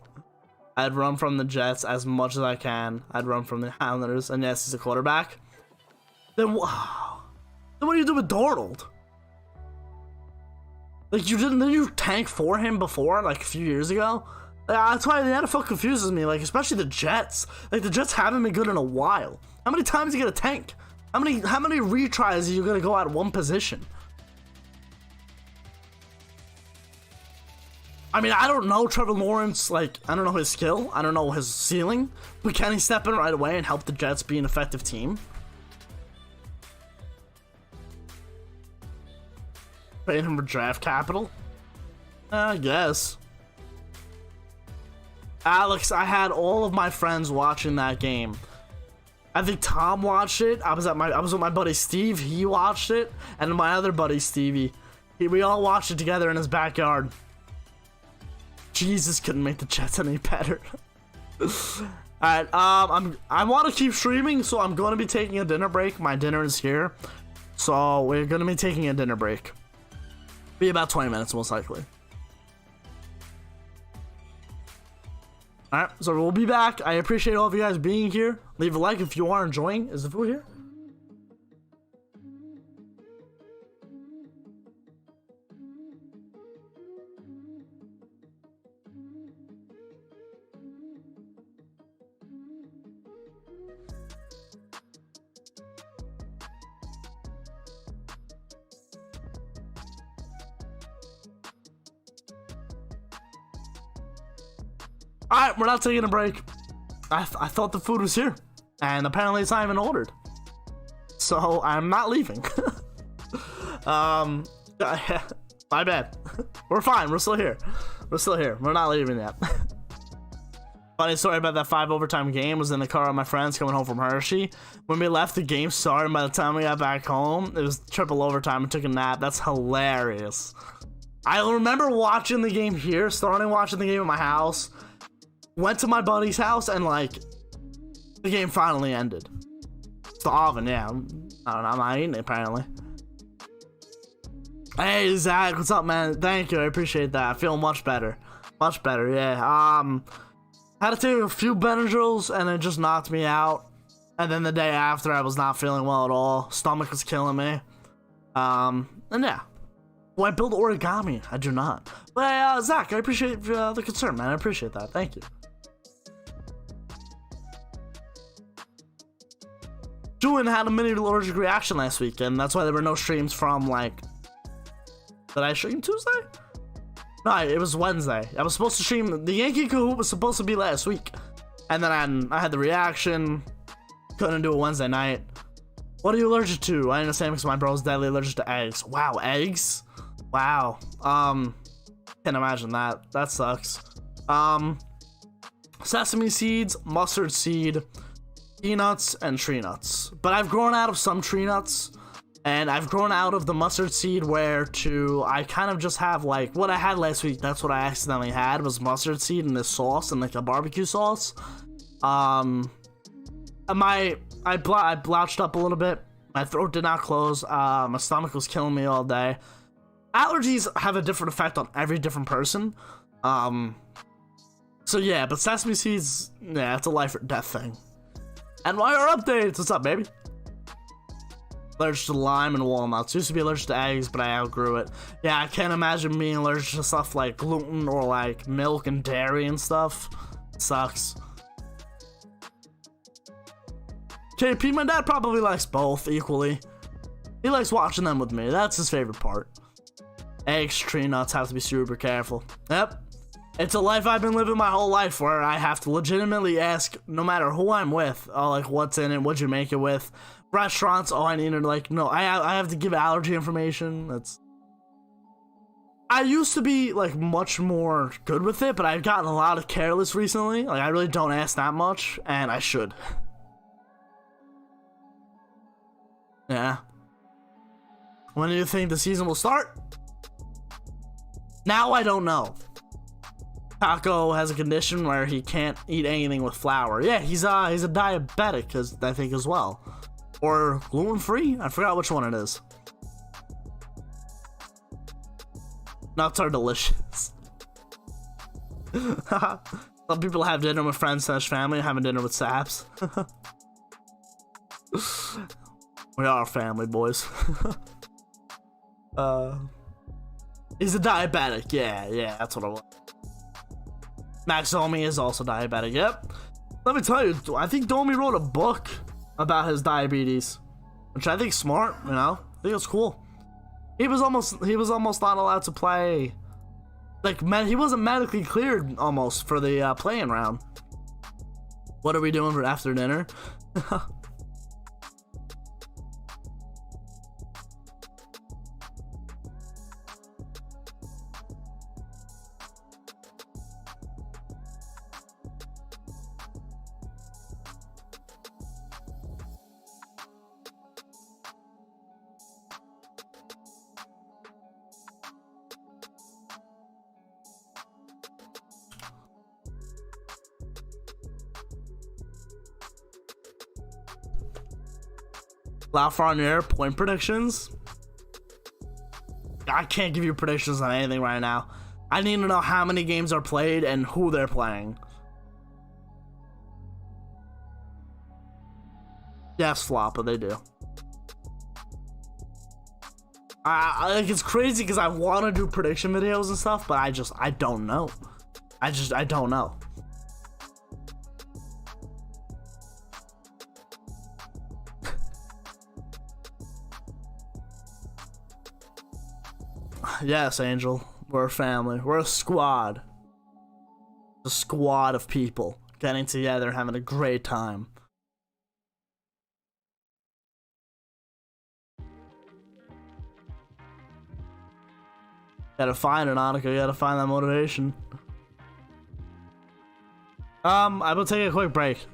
I'd run from the Jets as much as I can. I'd run from the Islanders. And yes, he's a quarterback. Then what do you do with Darnold? Like, didn't you tank for him before, like a few years ago? That's why the NFL confuses me, like, especially the Jets. Like, the Jets haven't been good in a while. How many times are you gonna tank? How many retries are you gonna go at one position? I mean, I don't know Trevor Lawrence, like, I don't know his skill. I don't know his ceiling. But can he step in right away and help the Jets be an effective team? Paying him for draft capital? I guess. Alex, I had all of my friends watching that game. I think Tom watched it. I was with my buddy Steve. He watched it, and my other buddy Stevie. We all watched it together in his backyard. Jesus couldn't make the Jets any better. Alright, I want to keep streaming, so I'm going to be taking a dinner break. My dinner is here, so we're going to be taking a dinner break. Be about 20 minutes, most likely. Alright, so we'll be back. I appreciate all of you guys being here. Leave a like if you are enjoying. Is the food here? Alright, we're not taking a break. I thought the food was here, and apparently it's not even ordered. So I'm not leaving. My bad. We're fine. We're still here. We're not leaving yet. Funny story about that 5 overtime game. Was in the car with my friends coming home from Hershey. When we left, the game started, and by the time we got back home, it was triple overtime and took a nap. That's hilarious. I remember watching the game here, starting watching the game at my house. Went to my buddy's house, and like the game finally ended. Starving, yeah. I don't know, I'm not eating it apparently. Hey Zach, what's up, man? Thank you, I appreciate that. I feel much better, yeah. Had to take a few Benadryls, and it just knocked me out. And then the day after, I was not feeling well at all. Stomach was killing me. And yeah. Do I build origami? I do not. But Zach, I appreciate the concern, man. I appreciate that. Thank you. Julian had a mini allergic reaction last week, and that's why there were no streams from, like... Did I stream Tuesday? No, it was Wednesday. I was supposed to stream... The Yankee Kahoot was supposed to be last week. And then I had the reaction. Couldn't do it Wednesday night. What are you allergic to? I understand because my bro's deadly allergic to eggs. Wow, eggs? Wow. Can't imagine that. That sucks. Sesame seeds, mustard seed, peanuts, and tree nuts. But I've grown out of some tree nuts, and I've grown out of the mustard seed I kind of just have like what I had last week. That's what I accidentally had was mustard seed in this sauce and like a barbecue sauce. I blouched up a little bit. My throat did not close. My stomach was killing me all day. Allergies have a different effect on every different person. So yeah, but sesame seeds, yeah, it's a life or death thing. And why are updates? What's up, baby? Allergic to lime and walnuts. Used to be allergic to eggs, but I outgrew it. Yeah, I can't imagine being allergic to stuff like gluten or like milk and dairy and stuff. It sucks. KP, my dad probably likes both equally. He likes watching them with me. That's his favorite part. Eggs, tree nuts, have to be super careful. Yep. It's a life I've been living my whole life where I have to legitimately ask, no matter who I'm with, oh, like, what's in it? What'd you make it with? Restaurants, oh, I need to, like, no, I have to give allergy information. I used to be, like, much more good with it, but I've gotten a lot of careless recently. Like, I really don't ask that much, and I should. Yeah. When do you think the season will start? Now I don't know. Taco has a condition where he can't eat anything with flour. Yeah, he's a diabetic, I think, as well. Or gluten-free? I forgot which one it is. Nuts are delicious. Some people have dinner with friends / family, having dinner with Saps. We are family, boys. He's a diabetic. Yeah, that's what I want. Max Domi is also diabetic. Yep. Let me tell you, I think Domi wrote a book about his diabetes, which I think is smart. You know, I think it's cool. He was almost not allowed to play. Like, he wasn't medically cleared almost for the playing round. What are we doing for after dinner? Lafreniere, point predictions. I can't give you predictions on anything right now. I need to know how many games are played and who they're playing. Yes, flop, but they do. Like, it's crazy because I want to do prediction videos and stuff, but I don't know. I don't know. Yes, Angel. We're a family. We're a squad. A squad of people getting together and having a great time. Gotta find it, Annika. You gotta find that motivation. I will take a quick break.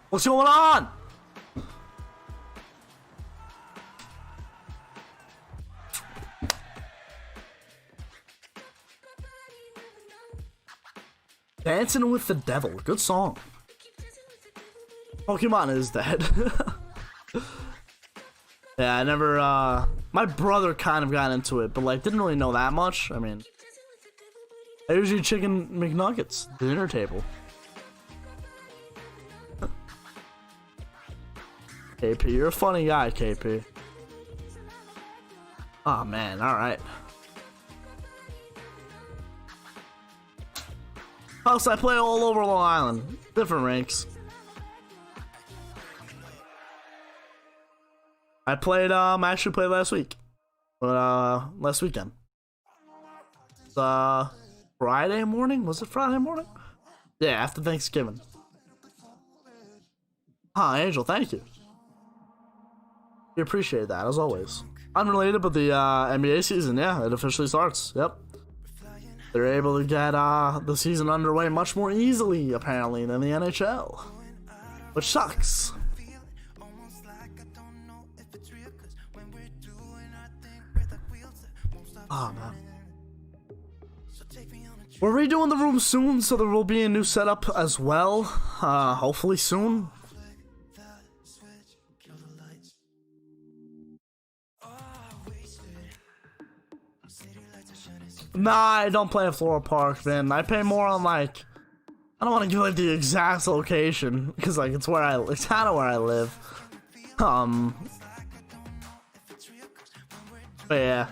What's going on? Dancing with the Devil. Good song. Pokemon is dead. Yeah, I never, my brother kind of got into it, but like didn't really know that much. I mean, I usually chicken McNuggets, the dinner table. KP, you're a funny guy, KP. Oh man, alright. Plus, I play all over Long Island. Different ranks. I played, I actually played last week. Last weekend. Friday morning? Was it Friday morning? Yeah, after Thanksgiving. Huh, Angel, thank you. We appreciate that, as always. Unrelated, but the NBA season, yeah, it officially starts. Yep. They're able to get the season underway much more easily, apparently, than the NHL. Which sucks. Oh, man. We're redoing the room soon, so there will be a new setup as well. Hopefully soon. Nah, I don't play in Floral Park, man. I pay more on like, I don't want to give like the exact location because like it's kind of where I live. But yeah,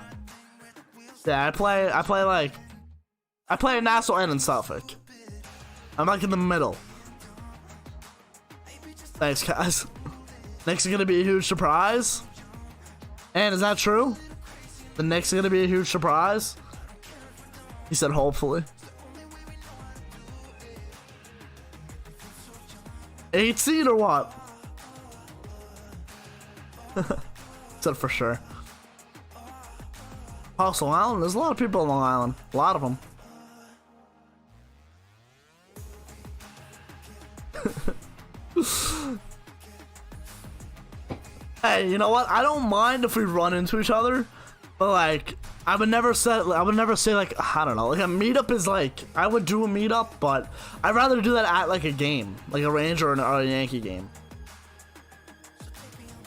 I play in Nassau and in Suffolk. I'm like in the middle. Thanks, guys. Knicks are gonna be a huge surprise. And is that true? The Knicks are gonna be a huge surprise. He said, hopefully. 8 seed or what? Said for sure. Also, Long Island. There's a lot of people on Long Island. A lot of them. Hey, you know what? I don't mind if we run into each other, but like, I would never say like, I don't know, like a meetup is like, I would do a meetup, but I'd rather do that at like a game, like a Ranger or a Yankee game.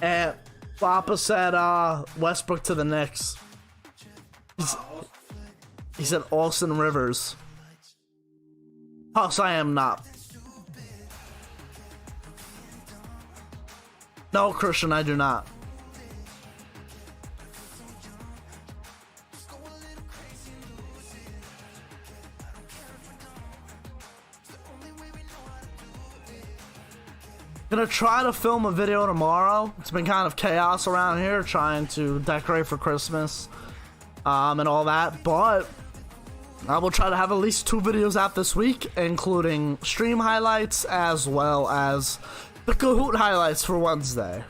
And Papa said, Westbrook to the Knicks. He said Austin Rivers. I am not. No, Christian, I do not. Gonna try to film a video tomorrow. It's been kind of chaos around here trying to decorate for Christmas and all that, but I will try to have at least 2 videos out this week, including stream highlights as well as the Kahoot highlights for Wednesday.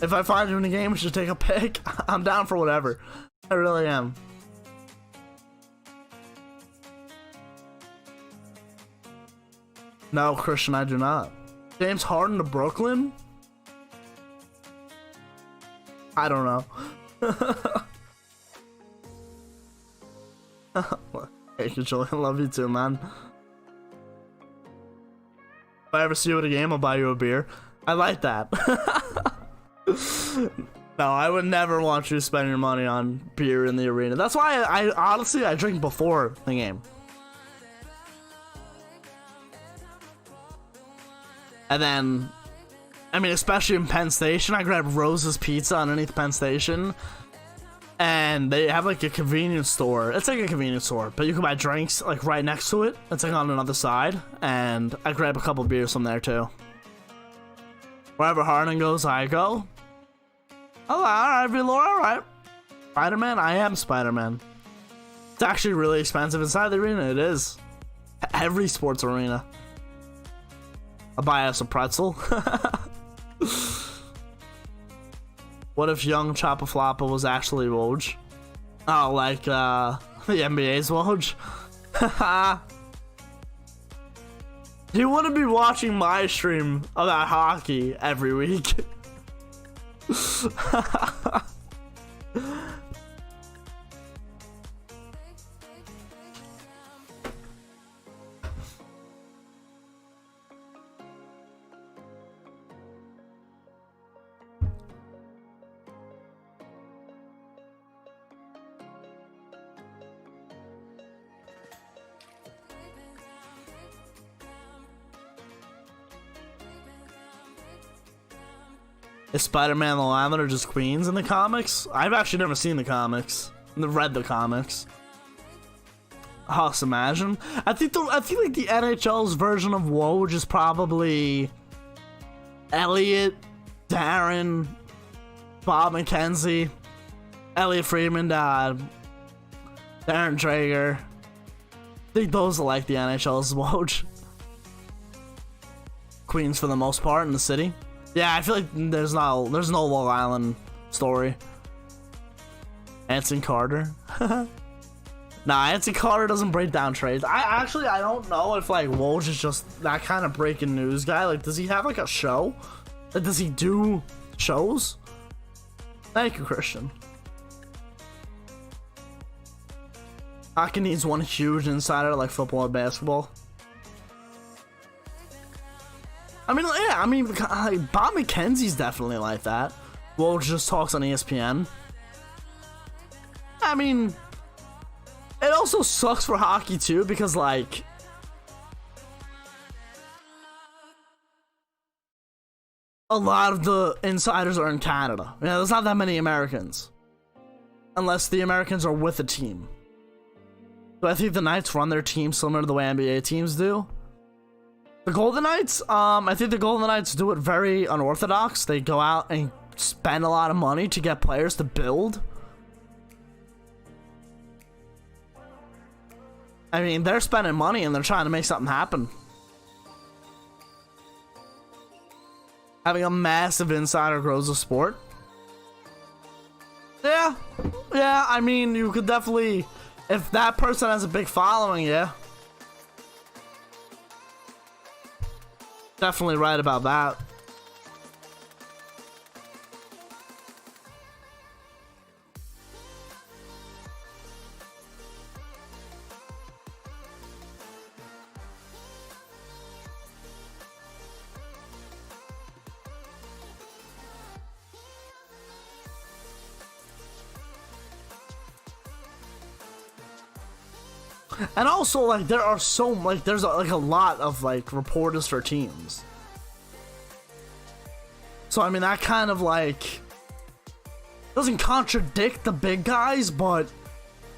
If I find you in a game, we should take a pic. I'm down for whatever. I really am. No, Christian, I do not. James Harden to Brooklyn? I don't know. Hey, Julian, I love you too, man. If I ever see you at a game, I'll buy you a beer. I like that. No, I would never want you to spend your money on beer in the arena. That's why I honestly, I drink before the game. And then, I mean, especially in Penn Station, I grab Rose's Pizza underneath Penn Station. And they have like a convenience store. It's like a convenience store, but you can buy drinks like right next to it. It's like on another side. And I grab a couple beers from there too. Wherever Harden goes, I go. Oh, alright, Velor, alright. Spider-Man? I am Spider-Man. It's actually really expensive inside the arena. It is. Every sports arena. I'll buy us a pretzel. What if young Choppa Floppa was actually Woj? Oh, like the NBA's Woj? He wouldn't be watching my stream about hockey every week. Is Spider-Man the Lineman or just Queens in the comics? I've actually never seen the comics. Read the comics. Just imagine. I think like the NHL's version of Woj is probably Elliot, Darren, Bob McKenzie, Elliot Friedman, Darren Traeger. I think those are like the NHL's Woj. Queens for the most part in the city. Yeah, I feel like there's no Long Island story. Anson Carter. Nah, Anson Carter doesn't break down trades. I don't know if like Woj is just that kind of breaking news guy. Like, does he have like a show? Like, does he do shows? Thank you, Christian. Hockey needs one huge insider like football and basketball. I mean, yeah, like, Bob McKenzie's definitely like that. Woj just talks on ESPN. I mean, it also sucks for hockey too because like a lot of the insiders are in Canada. Yeah, there's not that many Americans. unless the Americans are with a team. So I think the Knights run their team similar to the way NBA teams do. The Golden Knights, I think the Golden Knights do it very unorthodox. They go out and spend a lot of money to get players to build. I mean, they're spending money and they're trying to make something happen. Having a massive insider grows the sport. Yeah, I mean, you could definitely, if that person has a big following, yeah. Definitely right about that. And also, like, there are so, like, there's like a lot of, like, reporters for teams. So, I mean, that kind of, like, doesn't contradict the big guys, but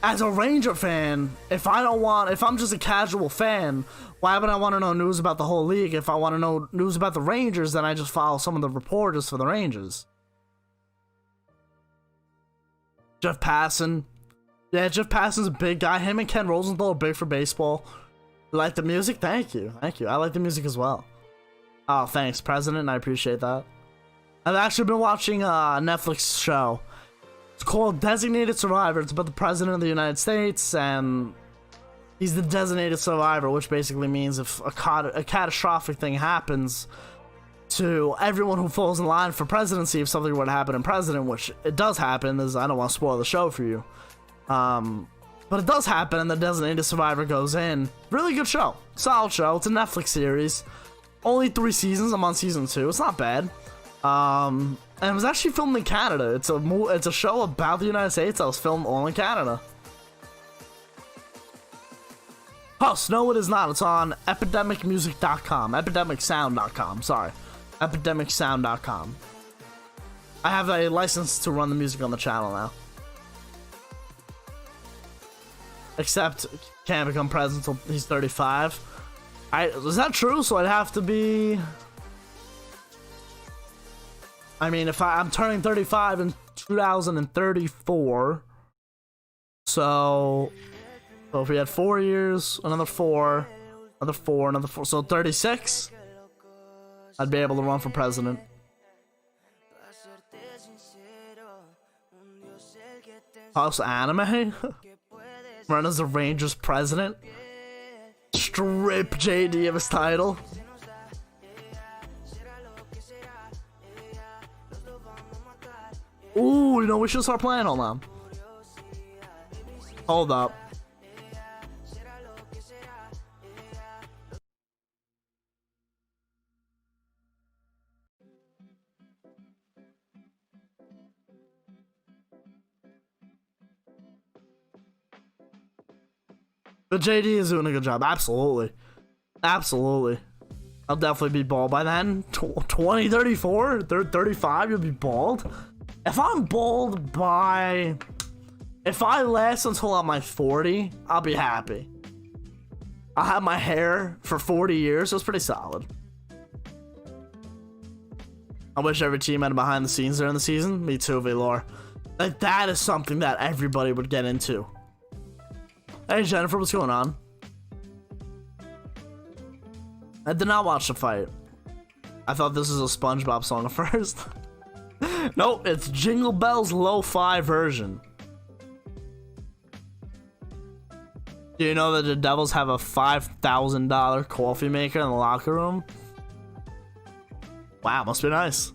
as a Ranger fan, if I'm just a casual fan, why would I want to know news about the whole league? If I want to know news about the Rangers, then I just follow some of the reporters for the Rangers. Jeff Passan. Yeah, Jeff Passan's a big guy. Him and Ken Rosenthal are big for baseball. You like the music? Thank you. I like the music as well. Oh, thanks, President. I appreciate that. I've actually been watching a Netflix show. It's called Designated Survivor. It's about the President of the United States, and he's the designated survivor, which basically means if a catastrophic thing happens to everyone who falls in line for presidency, if something were to happen in president, which it does happen, I don't want to spoil the show for you. But it does happen, and the designated survivor goes in. Really good show. Solid show. It's a Netflix series. Only 3 seasons. I'm on season 2. It's not bad. And it was actually filmed in Canada. It's a show about the United States that was filmed all in Canada. Oh, no, it is not. It's on epidemicmusic.com. Epidemicsound.com. Sorry. Epidemicsound.com. I have a license to run the music on the channel now. Except can't become president until he's 35. Is that true? So I'd have to be... I mean, if I'm turning 35 in 2034. So if we had 4 years, another 4, another 4, another 4. So 36, I'd be able to run for president. House anime? Run as the Rangers president. Strip JD of his title. Ooh, you know, we should start playing. Hold on. Hold up. But JD is doing a good job. Absolutely. Absolutely. I'll definitely be bald by then. 2034? 35, you'll be bald? If I'm bald by... If I last until I'm like 40, I'll be happy. I'll have my hair for 40 years. So it's pretty solid. I wish every team had a behind the scenes during the season. Me too, Valor. Like, that is something that everybody would get into. Hey Jennifer, what's going on? I did not watch the fight. I thought this was a SpongeBob song at first. Nope, it's Jingle Bells Lo-Fi version. Do you know that the Devils have a $5,000 coffee maker in the locker room? Wow, must be nice.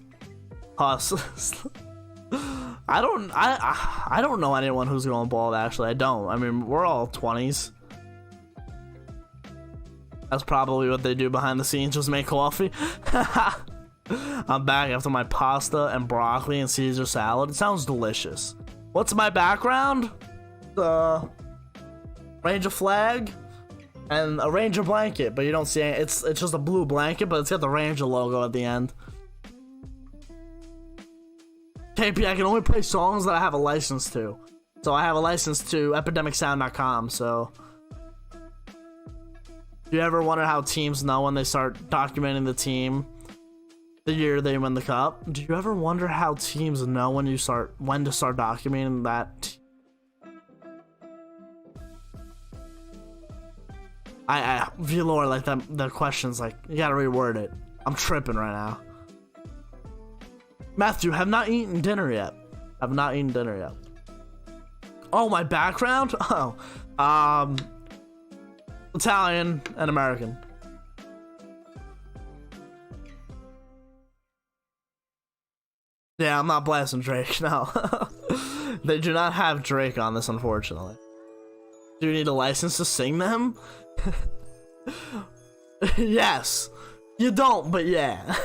I don't know anyone who's going bald, actually. I don't. I mean, we're all 20s. That's probably what they do behind the scenes, just make coffee. I'm back after my pasta and broccoli and Caesar salad. It sounds delicious. What's my background? The Ranger flag and a Ranger blanket, but you don't see it. It's just a blue blanket, but it's got the Ranger logo at the end. KP, I can only play songs that I have a license to. So I have a license to epidemicsound.com, so do you ever wonder how teams know when they start documenting the team the year they win the cup? Do you ever wonder how teams know when to start documenting that? Velour, like the questions, like, you gotta reword it. I'm tripping right now. Matthew, have not eaten dinner yet. Have not eaten dinner yet. Oh, my background? Oh, Italian and American. Yeah, I'm not blasting Drake, no. They do not have Drake on this, unfortunately. Do you need a license to sing them? Yes. You don't, but yeah.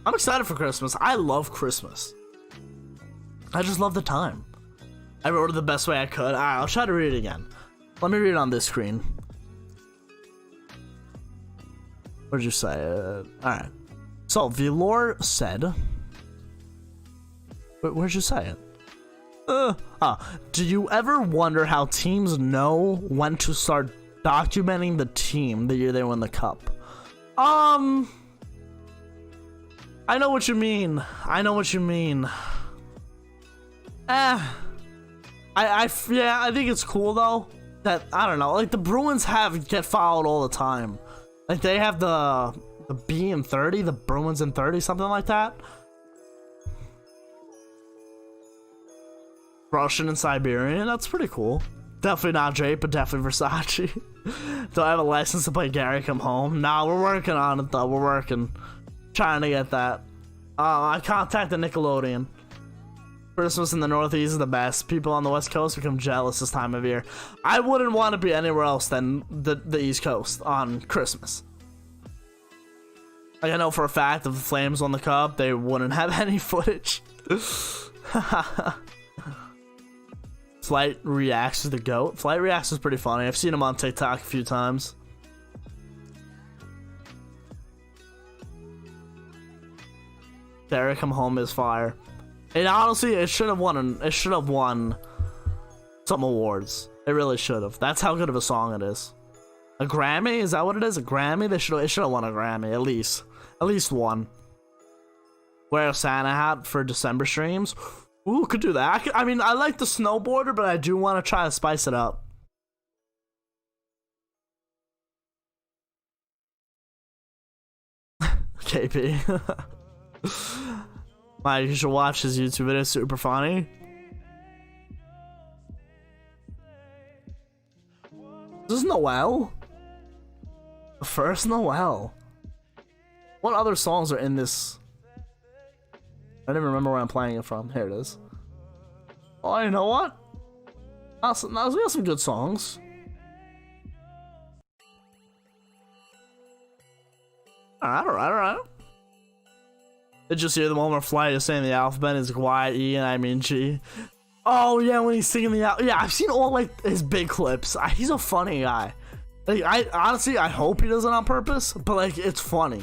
I'm excited for Christmas. I love Christmas. I just love the time. I wrote it the best way I could. I'll try to read it again. Let me read it on this screen. What'd you say? Alright. So, Velour said... Where'd you say it? Do you ever wonder how teams know when to start documenting the team the year they win the cup? I know what you mean. I know what you mean. Yeah, I think it's cool though that, I don't know, like the Bruins get followed all the time. Like they have the B in 30, the Bruins in 30, something like that. Russian and Siberian, that's pretty cool. Definitely not Drake, but definitely Versace. Do I have a license to play Gary Come Home? Nah, we're working on it though. We're working. Trying to get that. I contacted Nickelodeon. Christmas in the Northeast is the best. People on the West Coast become jealous this time of year. I wouldn't want to be anywhere else than the East Coast on Christmas. Like I know for a fact if the Flames won the cup, they wouldn't have any footage. Flight Reacts is the GOAT. Flight Reacts is pretty funny. I've seen him on TikTok a few times. Derek Come Home is fire. And honestly, it should have won some awards. It really should have. That's how good of a song it is. A Grammy? Is that what it is? A Grammy? It should have won a Grammy, at least. At least one. Wear a Santa hat for December streams. Ooh, could do that. I mean, I like the snowboarder, but I do want to try to spice it up. KP. Mike, you should watch his YouTube video. Super funny. This is Noel? The first Noel. What other songs are in this? I don't even remember where I'm playing it from. Here it is. Oh, you know what? We got some good songs. Alright. Did you see the moment Flight is saying the alphabet is Y-E and I mean G? Oh yeah, when he's singing the alphabet. Yeah, I've seen all like his big clips. He's a funny guy. Like I honestly, I hope he does it on purpose, but like it's funny.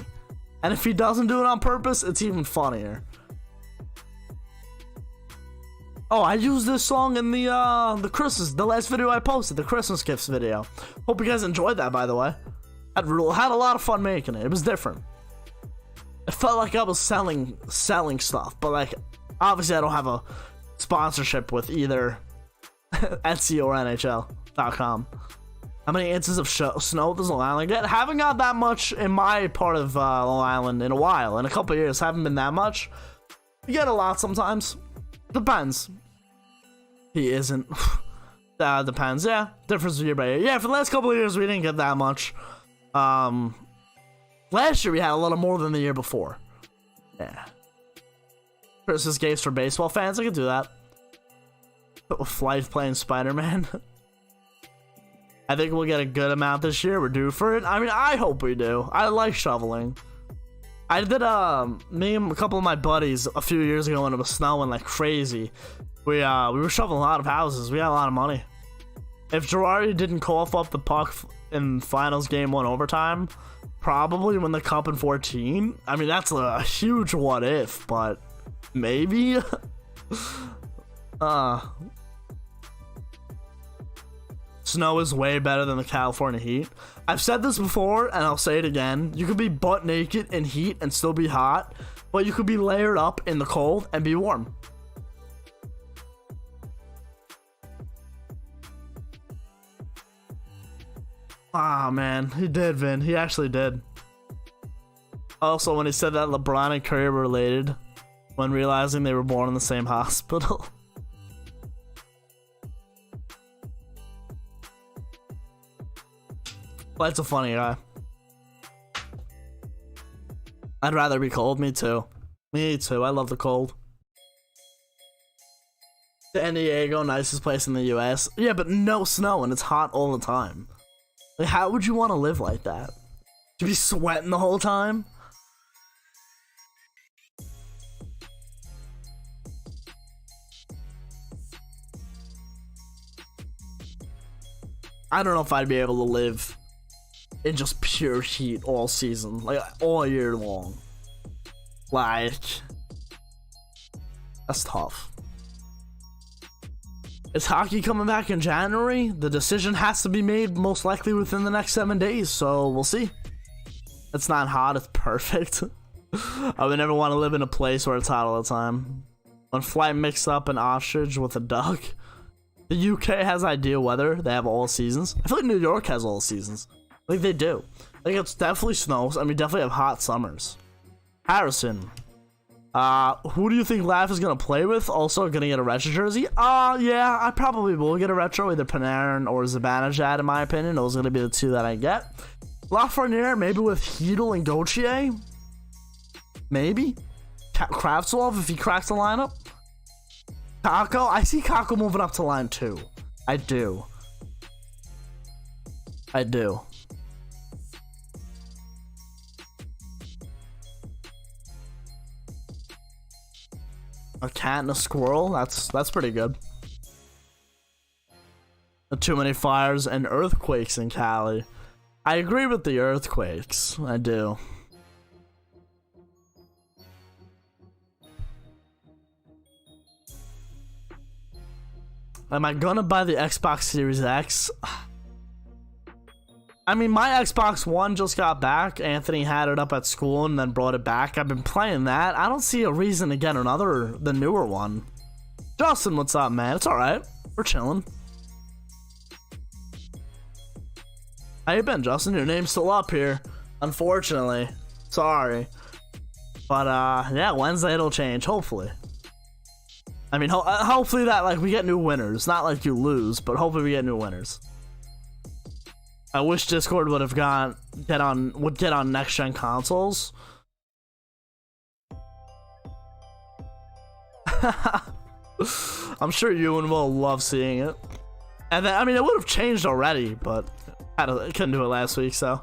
And if he doesn't do it on purpose, it's even funnier. Oh, I used this song in the last video I posted, the Christmas gifts video. Hope you guys enjoyed that, by the way. Had a lot of fun making it. It was different. It felt like I was selling stuff, but like obviously I don't have a sponsorship with either Etsy or NHL.com. How many inches of snow does Long Island get? Haven't got that much in my part of Long Island in a while. In a couple of years, haven't been that much. You get a lot sometimes. Depends. He isn't. Depends. Yeah, difference year by year. Yeah, for the last couple of years, we didn't get that much. Last year we had a little more than the year before. Yeah. Christmas gifts for baseball fans. I could do that. Flight playing Spider-Man. I think we'll get a good amount this year. We're due for it. I mean, I hope we do. I like shoveling. I did, me and a couple of my buddies a few years ago when it was snowing like crazy. We were shoveling a lot of houses. We had a lot of money. If Girardi didn't cough up the puck in finals game 1 overtime, probably win the cup in 14. I mean, that's a huge what if, but Maybe. Snow is way better than the California heat. I've said this before and I'll say it again. You could be butt naked in heat and still be hot, but you could be layered up in the cold and be warm. Ah, man, he did, Vin. He actually did. Also, when he said that LeBron and Curry were related, when realizing they were born in the same hospital. That's a funny guy. I'd rather be cold. Me too. Me too. I love the cold. San Diego, nicest place in the US. Yeah, but no snow and it's hot all the time. Like, how would you want to live like that? To be sweating the whole time? I don't know if I'd be able to live in just pure heat all season, like all year long. Like, that's tough. Is hockey coming back in January? The decision has to be made most likely within the next 7 days, so we'll see. It's not hot, it's perfect. I would never want to live in a place where it's hot all the time. When flight mixed up an ostrich with a duck. The UK has ideal weather. They have all seasons. I feel like New York has all seasons. Like they do. Like it's definitely snows, and we definitely have hot summers. Harrison. Who do you think Laugh is going to play with? Also going to get a retro jersey? Yeah, I probably will get a retro, either Panarin or Zibanejad, in my opinion. Those are going to be the two that I get. Lafreniere, maybe with Hedel and Gauthier? Maybe? Kravtsov, if he cracks the lineup? Kako? I see Kako moving up to line 2. I do. I do. A cat and a squirrel? That's pretty good. Too many fires and earthquakes in Cali. I agree with the earthquakes. I do. Am I gonna buy the Xbox Series X? I mean, my Xbox One just got back. Anthony had it up at school and then brought it back. I've been playing that. I don't see a reason to get the newer one. Justin, what's up, man? It's alright. We're chilling. How you been, Justin? Your name's still up here. Unfortunately. Sorry. But, yeah, Wednesday it'll change, hopefully. I mean, hopefully that, like, we get new winners. Not like you lose, but hopefully we get new winners. I wish Discord would get on next gen consoles. I'm sure you and Will love seeing it. And then, I mean, it would have changed already, but I couldn't do it last week, so.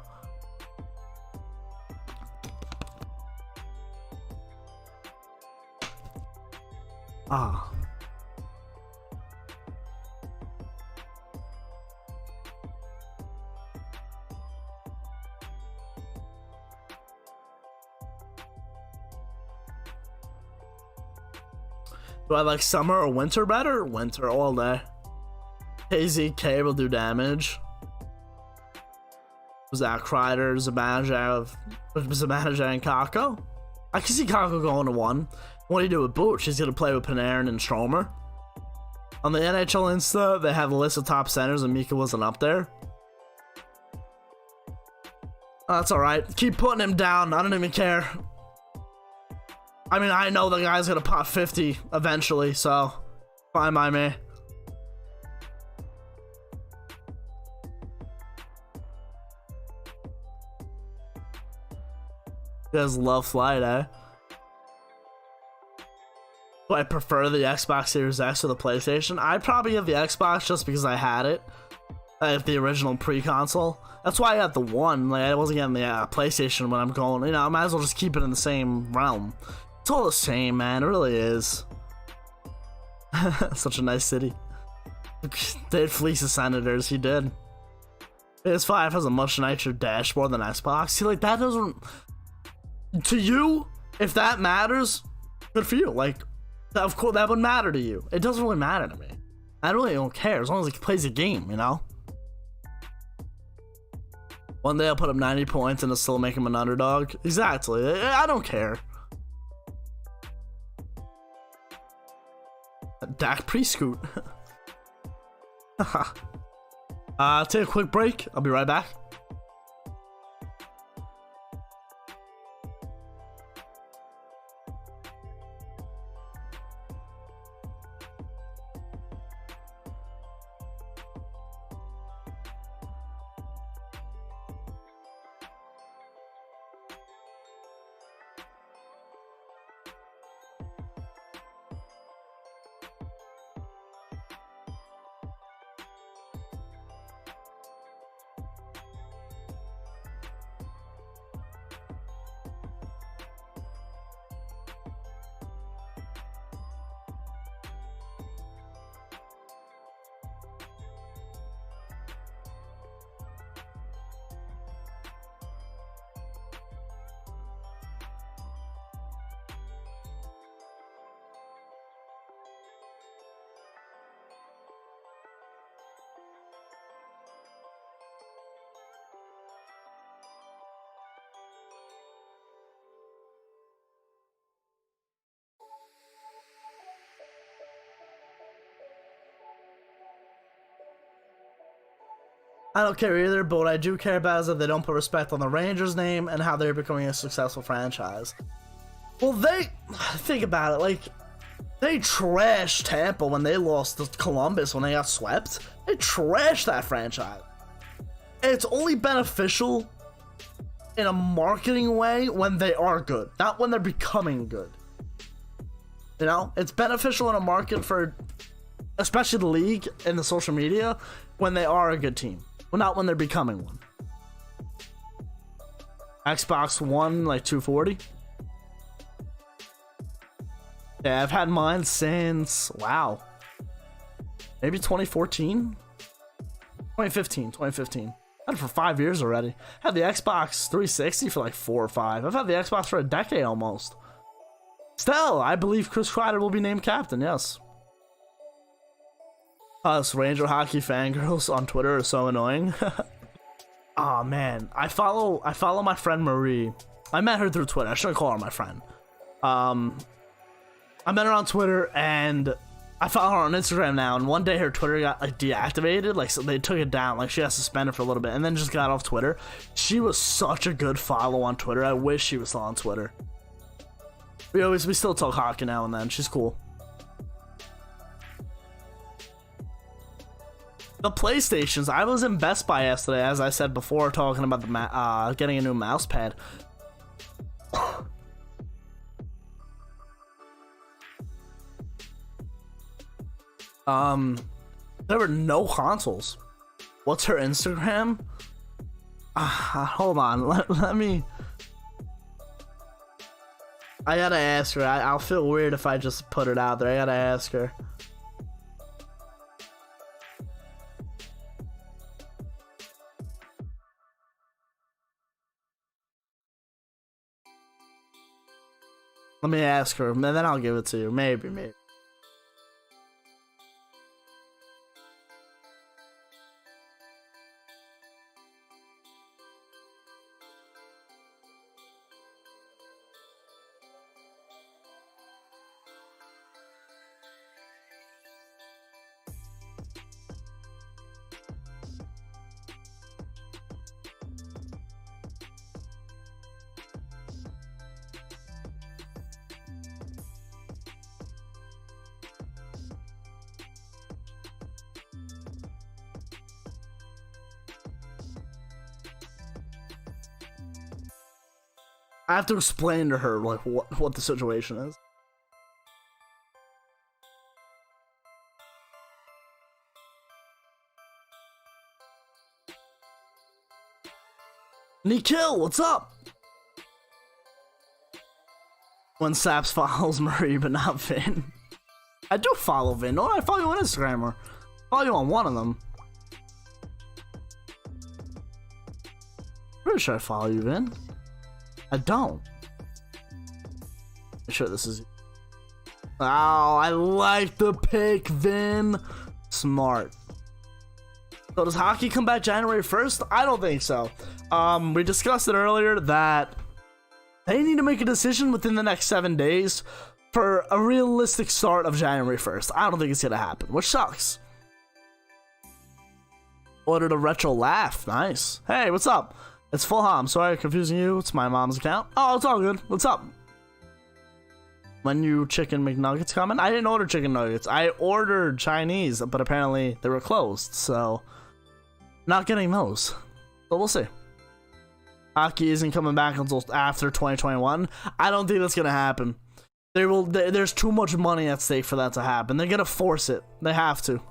Ah. Do I like summer or winter better? Winter all day. KZK will do damage. Was that Kreider, Zibanejad and Kako? I can see Kako going to 1. What do you do with Booch? He's going to play with Panarin and Stromer. On the NHL Insta, they have a list of top centers and Mika wasn't up there. That's alright. Keep putting him down. I don't even care. I mean, I know the guy's going to pop 50 eventually, so fine by me. You guys love Flight, eh? Do I prefer the Xbox Series X or the PlayStation? I'd probably have the Xbox just because I had it. I have the original pre-console. That's why I got the one. Like, I wasn't getting the PlayStation when I'm going. You know, I might as well just keep it in the same realm. It's all the same, man. It really is. Such a nice city. Did fleece the Senators. He did. PS5 has a much nicer dashboard than Xbox. See, like, that doesn't... To you, if that matters, good for you. Like, of course, that would matter to you. It doesn't really matter to me. I really don't care as long as he plays a game, you know? One day I'll put up 90 points and it'll still make him an underdog. Exactly. I don't care. Dak pre-scoot. Take a quick break. I'll be right back. I don't care either, but what I do care about is that they don't put respect on the Rangers name and how they're becoming a successful franchise. Well, think about it, like, they trashed Tampa when they lost to Columbus when they got swept. They trashed that franchise. And it's only beneficial in a marketing way when they are good, not when they're becoming good. You know, it's beneficial in a market for, especially the league and the social media, when they are a good team. Well, not when they're becoming one. Xbox One, like 240. Yeah, I've had mine since, wow, maybe 2014? 2015. I've had it for 5 years already. Had the Xbox 360 for like 4 or 5. I've had the Xbox for a decade almost. Still, I believe Chris Kreider will be named captain, yes. Us Ranger hockey fangirls on Twitter are so annoying. Oh man, I follow my friend Marie. I met her through Twitter. I shouldn't call her my friend. I met her on Twitter and I follow her on Instagram now. And one day her Twitter got like deactivated, like so they took it down. Like she got suspended for a little bit and then just got off Twitter. She was such a good follow on Twitter. I wish she was still on Twitter. We still talk hockey now and then. She's cool. The PlayStations. I was in Best Buy yesterday, as I said before, talking about the getting a new mouse pad. There were no consoles. What's her Instagram? Hold on. Let me. I gotta ask her. I'll feel weird if I just put it out there. I gotta ask her. Let me ask her, and then I'll give it to you. Maybe. I have to explain to her like what the situation is. Nikhil, what's up? When Saps follows Marie but not Vin. I do follow Vin. No, I follow you on Instagram or follow you on one of them. Pretty sure I follow you, Vin. I don't. I'm sure this is. Oh, I like the pick, Vin. Smart. So does hockey come back January 1st? I don't think so. We discussed it earlier that they need to make a decision within the next 7 days for a realistic start of January 1st. I don't think it's gonna happen, which sucks. Ordered a retro laugh. Nice. Hey, what's up? It's Fulham. Sorry I'm confusing you. It's my mom's account. Oh, it's all good. What's up? Menu chicken McNuggets coming? I didn't order chicken nuggets. I ordered Chinese, but apparently they were closed, so not getting those. But we'll see. Hockey isn't coming back until after 2021. I don't think that's gonna happen. There's too much money at stake for that to happen. They're gonna force it. They have to.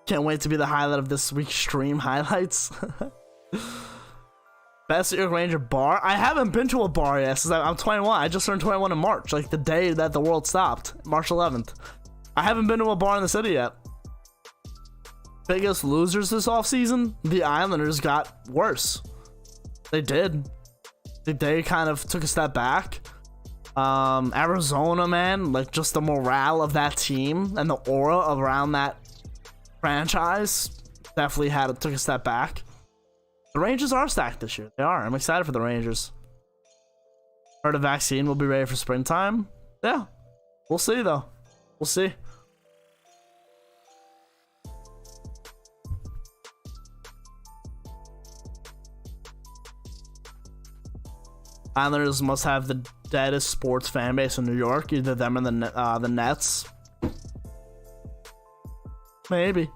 Can't wait to be the highlight of this week's stream highlights. Best New York Ranger bar? I haven't been to a bar yet since I'm 21. I just turned 21 in March, like the day that the world stopped, March 11th. I haven't been to a bar in the city yet. Biggest losers this offseason? The Islanders got worse. They did. They kind of took a step back. Arizona, man, like just the morale of that team and the aura around that franchise definitely took a step back. The Rangers are stacked this year. They are. I'm excited for the Rangers. Heard a vaccine will be ready for springtime. Yeah. We'll see, though. We'll see. Islanders must have the deadest sports fan base in New York. Either them or the Nets. Maybe.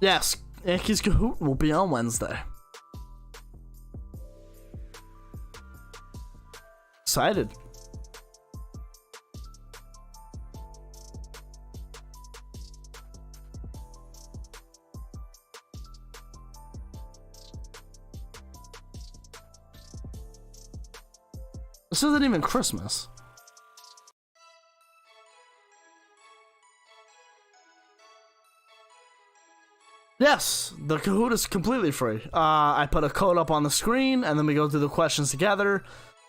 Yes. Yankees Kahoot will be on Wednesday. Excited. This isn't even Christmas. Yes, the Kahoot is completely free. I put a code up on the screen, and then we go through the questions together.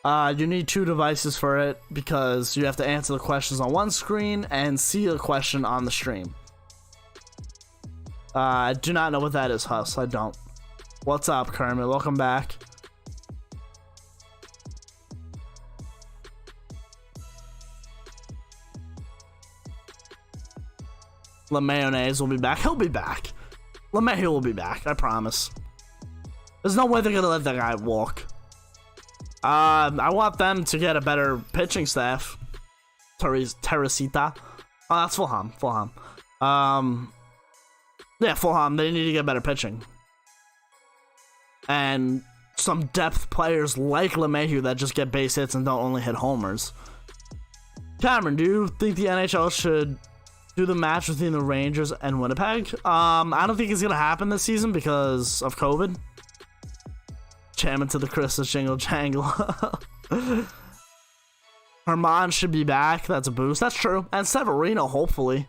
You need 2 devices for it because you have to answer the questions on one screen and see the question on the stream. I do not know what that is, Huss. I don't. What's up, Kermit? Welcome back. La Mayonnaise will be back. He'll be back. LeMahieu will be back, I promise. There's no way they're gonna let that guy walk. I want them to get a better pitching staff. Teresita. Oh, that's Fulham. Yeah, Fulham. They need to get better pitching. And some depth players like LeMahieu that just get base hits and don't only hit homers. Cameron, do you think the NHL should do the match between the Rangers and Winnipeg? I don't think it's gonna happen this season because of COVID. Jamming to the Christmas jingle jangle. Herman should be back. That's a boost. That's true. And Severino, hopefully.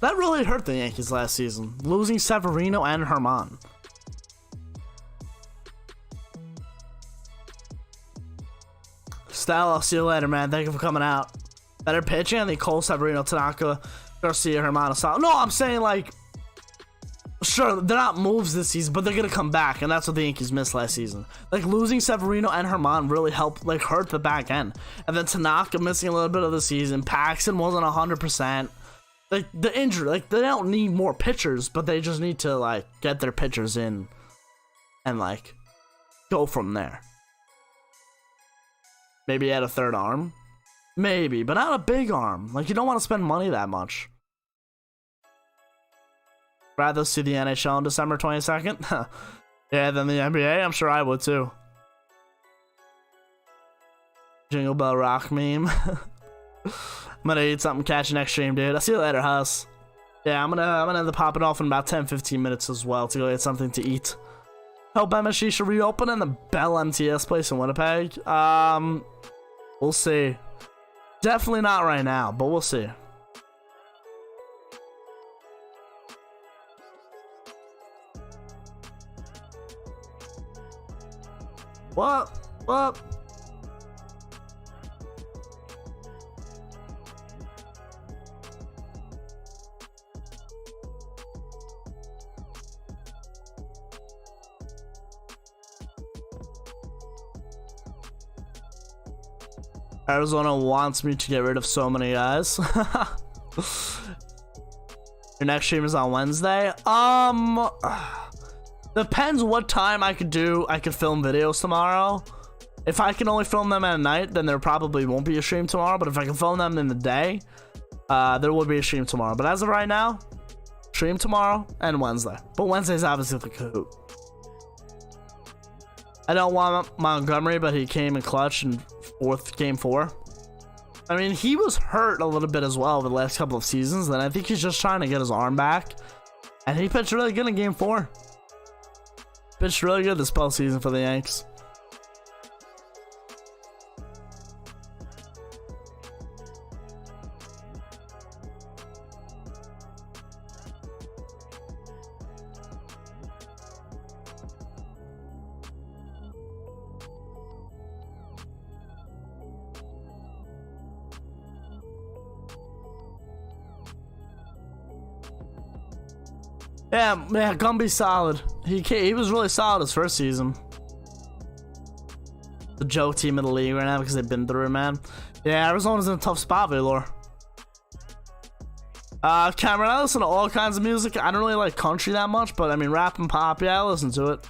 That really hurt the Yankees last season, losing Severino and Herman. Style, I'll see you later, man. Thank you for coming out. Better pitching, I think Cole, Severino, Tanaka, Garcia, Herman, Asal. No, I'm saying, like, sure, they're not moves this season, but they're going to come back, and that's what the Yankees missed last season. Like, losing Severino and Herman really helped, like, hurt the back end. And then Tanaka missing a little bit of the season. Paxton wasn't 100%. Like, the injury, like, they don't need more pitchers, but they just need to, like, get their pitchers in and, like, go from there. Maybe add a third arm. Maybe, but not a big arm. Like, you don't want to spend money that much. Rather see the NHL on December 22nd? Yeah, than the NBA? I'm sure I would, too. Jingle Bell Rock meme. I'm gonna eat something, catch you next stream, dude. I'll see you later, Huss. Yeah, I'm gonna end up popping off in about 10-15 minutes as well to go get something to eat. Help MSG should reopen in the Bell MTS place in Winnipeg. We'll see. Definitely not right now, but we'll see. What? What? Arizona wants me to get rid of so many guys. Your next stream is on Wednesday. Depends what time I could do. I could film videos tomorrow. If I can only film them at night, then there probably won't be a stream tomorrow. But if I can film them in the day, there will be a stream tomorrow. But as of right now, stream tomorrow and Wednesday. But Wednesday's obviously the Kahoot. I don't want Montgomery, but he came in clutch in game 4. I mean, he was hurt a little bit as well over the last couple of seasons. And I think he's just trying to get his arm back. And he pitched really good in game 4. Pitched really good this postseason for the Yanks. Yeah, Gumby's solid. He was really solid his first season. The joke team of the league right now because they've been through it, man. Yeah, Arizona's in a tough spot, Valor. Cameron, I listen to all kinds of music. I don't really like country that much, but I mean rap and pop, yeah, I listen to it.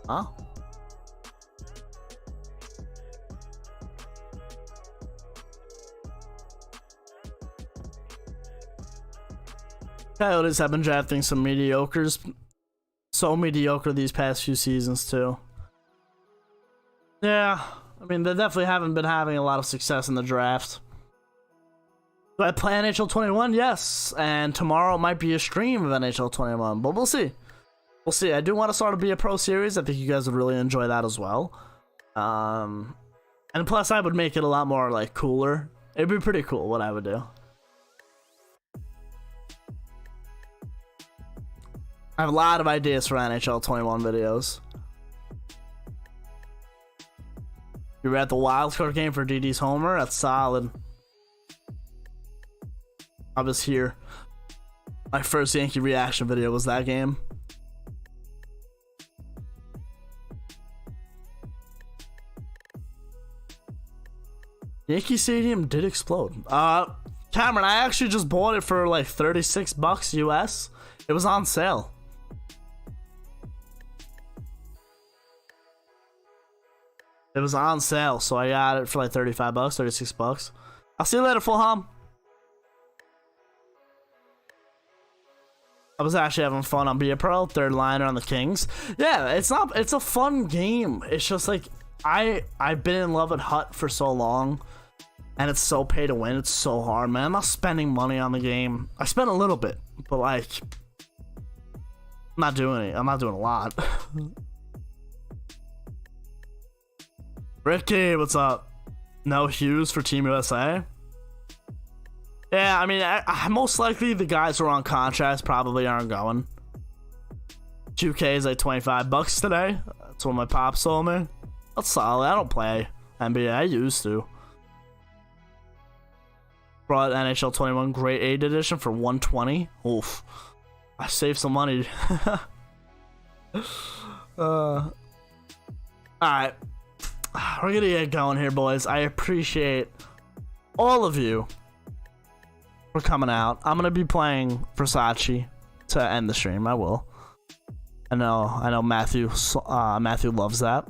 Huh? Coyotes have been drafting some mediocres. So mediocre these past few seasons too. Yeah, I mean they definitely haven't been having a lot of success in the draft. Do I play NHL 21? Yes, and tomorrow might be a stream of NHL 21, but we'll see. We'll see. I do want to start a Be a Pro series. I think you guys would really enjoy that as well. And plus I would make it a lot more like cooler. It'd be pretty cool what I would do. I have a lot of ideas for NHL 21 videos. You were at the wildcard game for DD's homer? That's solid. I was here. My first Yankee reaction video was that game. Yankee Stadium did explode. Cameron, I actually just bought it for like $36 US. It was on sale. It was on sale, so I got it for like $35, $36. I'll see you later, Fulham. I was actually having fun on Be a Pro, third liner on the Kings. Yeah, it's a fun game. It's just like I've been in love with Hut for so long, and it's so pay to win. It's so hard, man. I'm not spending money on the game. I spent a little bit, but like I'm not doing it. I'm not doing a lot. Ricky, what's up? No Hughes for Team USA? Yeah, I mean, I most likely the guys who are on contracts probably aren't going. 2K is like $25 today. That's what my pops told me. That's solid. I don't play NBA. I used to. Brought NHL 21 Grade 8 edition for $120. Oof. I saved some money. Alright. We're gonna get going here, boys. I appreciate all of you for coming out. I'm gonna be playing Versace to end the stream. I will. I know Matthew loves that.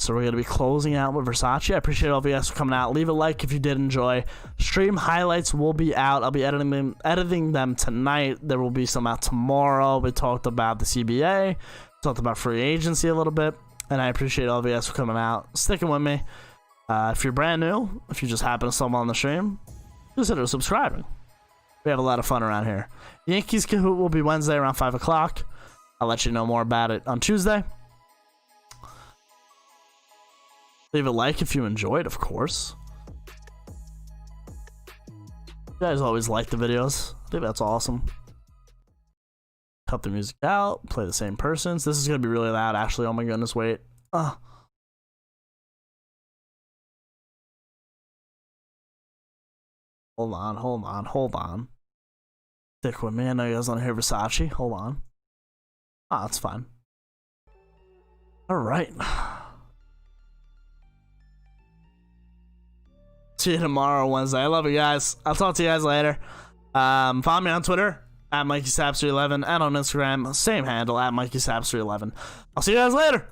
So we're going to be closing out with Versace. I appreciate all of you guys for coming out. Leave a like if you did enjoy. Stream highlights will be out. I'll be editing them tonight. There will be some out tomorrow. We talked about the CBA. Talked about free agency a little bit. And I appreciate all of you guys for coming out, sticking with me. If you're brand new, if you just happen to stumble on the stream, consider subscribing. We have a lot of fun around here. Yankees Kahoot will be Wednesday around 5 o'clock. I'll let you know more about it on Tuesday. Leave a like if you enjoyed, of course. You guys always like the videos. I think that's awesome. Cut the music out. Play the same persons. This is going to be really loud, Ashley. Oh my goodness, wait. Hold on. Stick with me. I know you guys want to hear Versace. Hold on. That's fine. Alright. See you tomorrow, Wednesday. I love you guys. I'll talk to you guys later. Follow me on Twitter at MikeySaps311 and on Instagram, same handle at MikeySaps311. I'll see you guys later.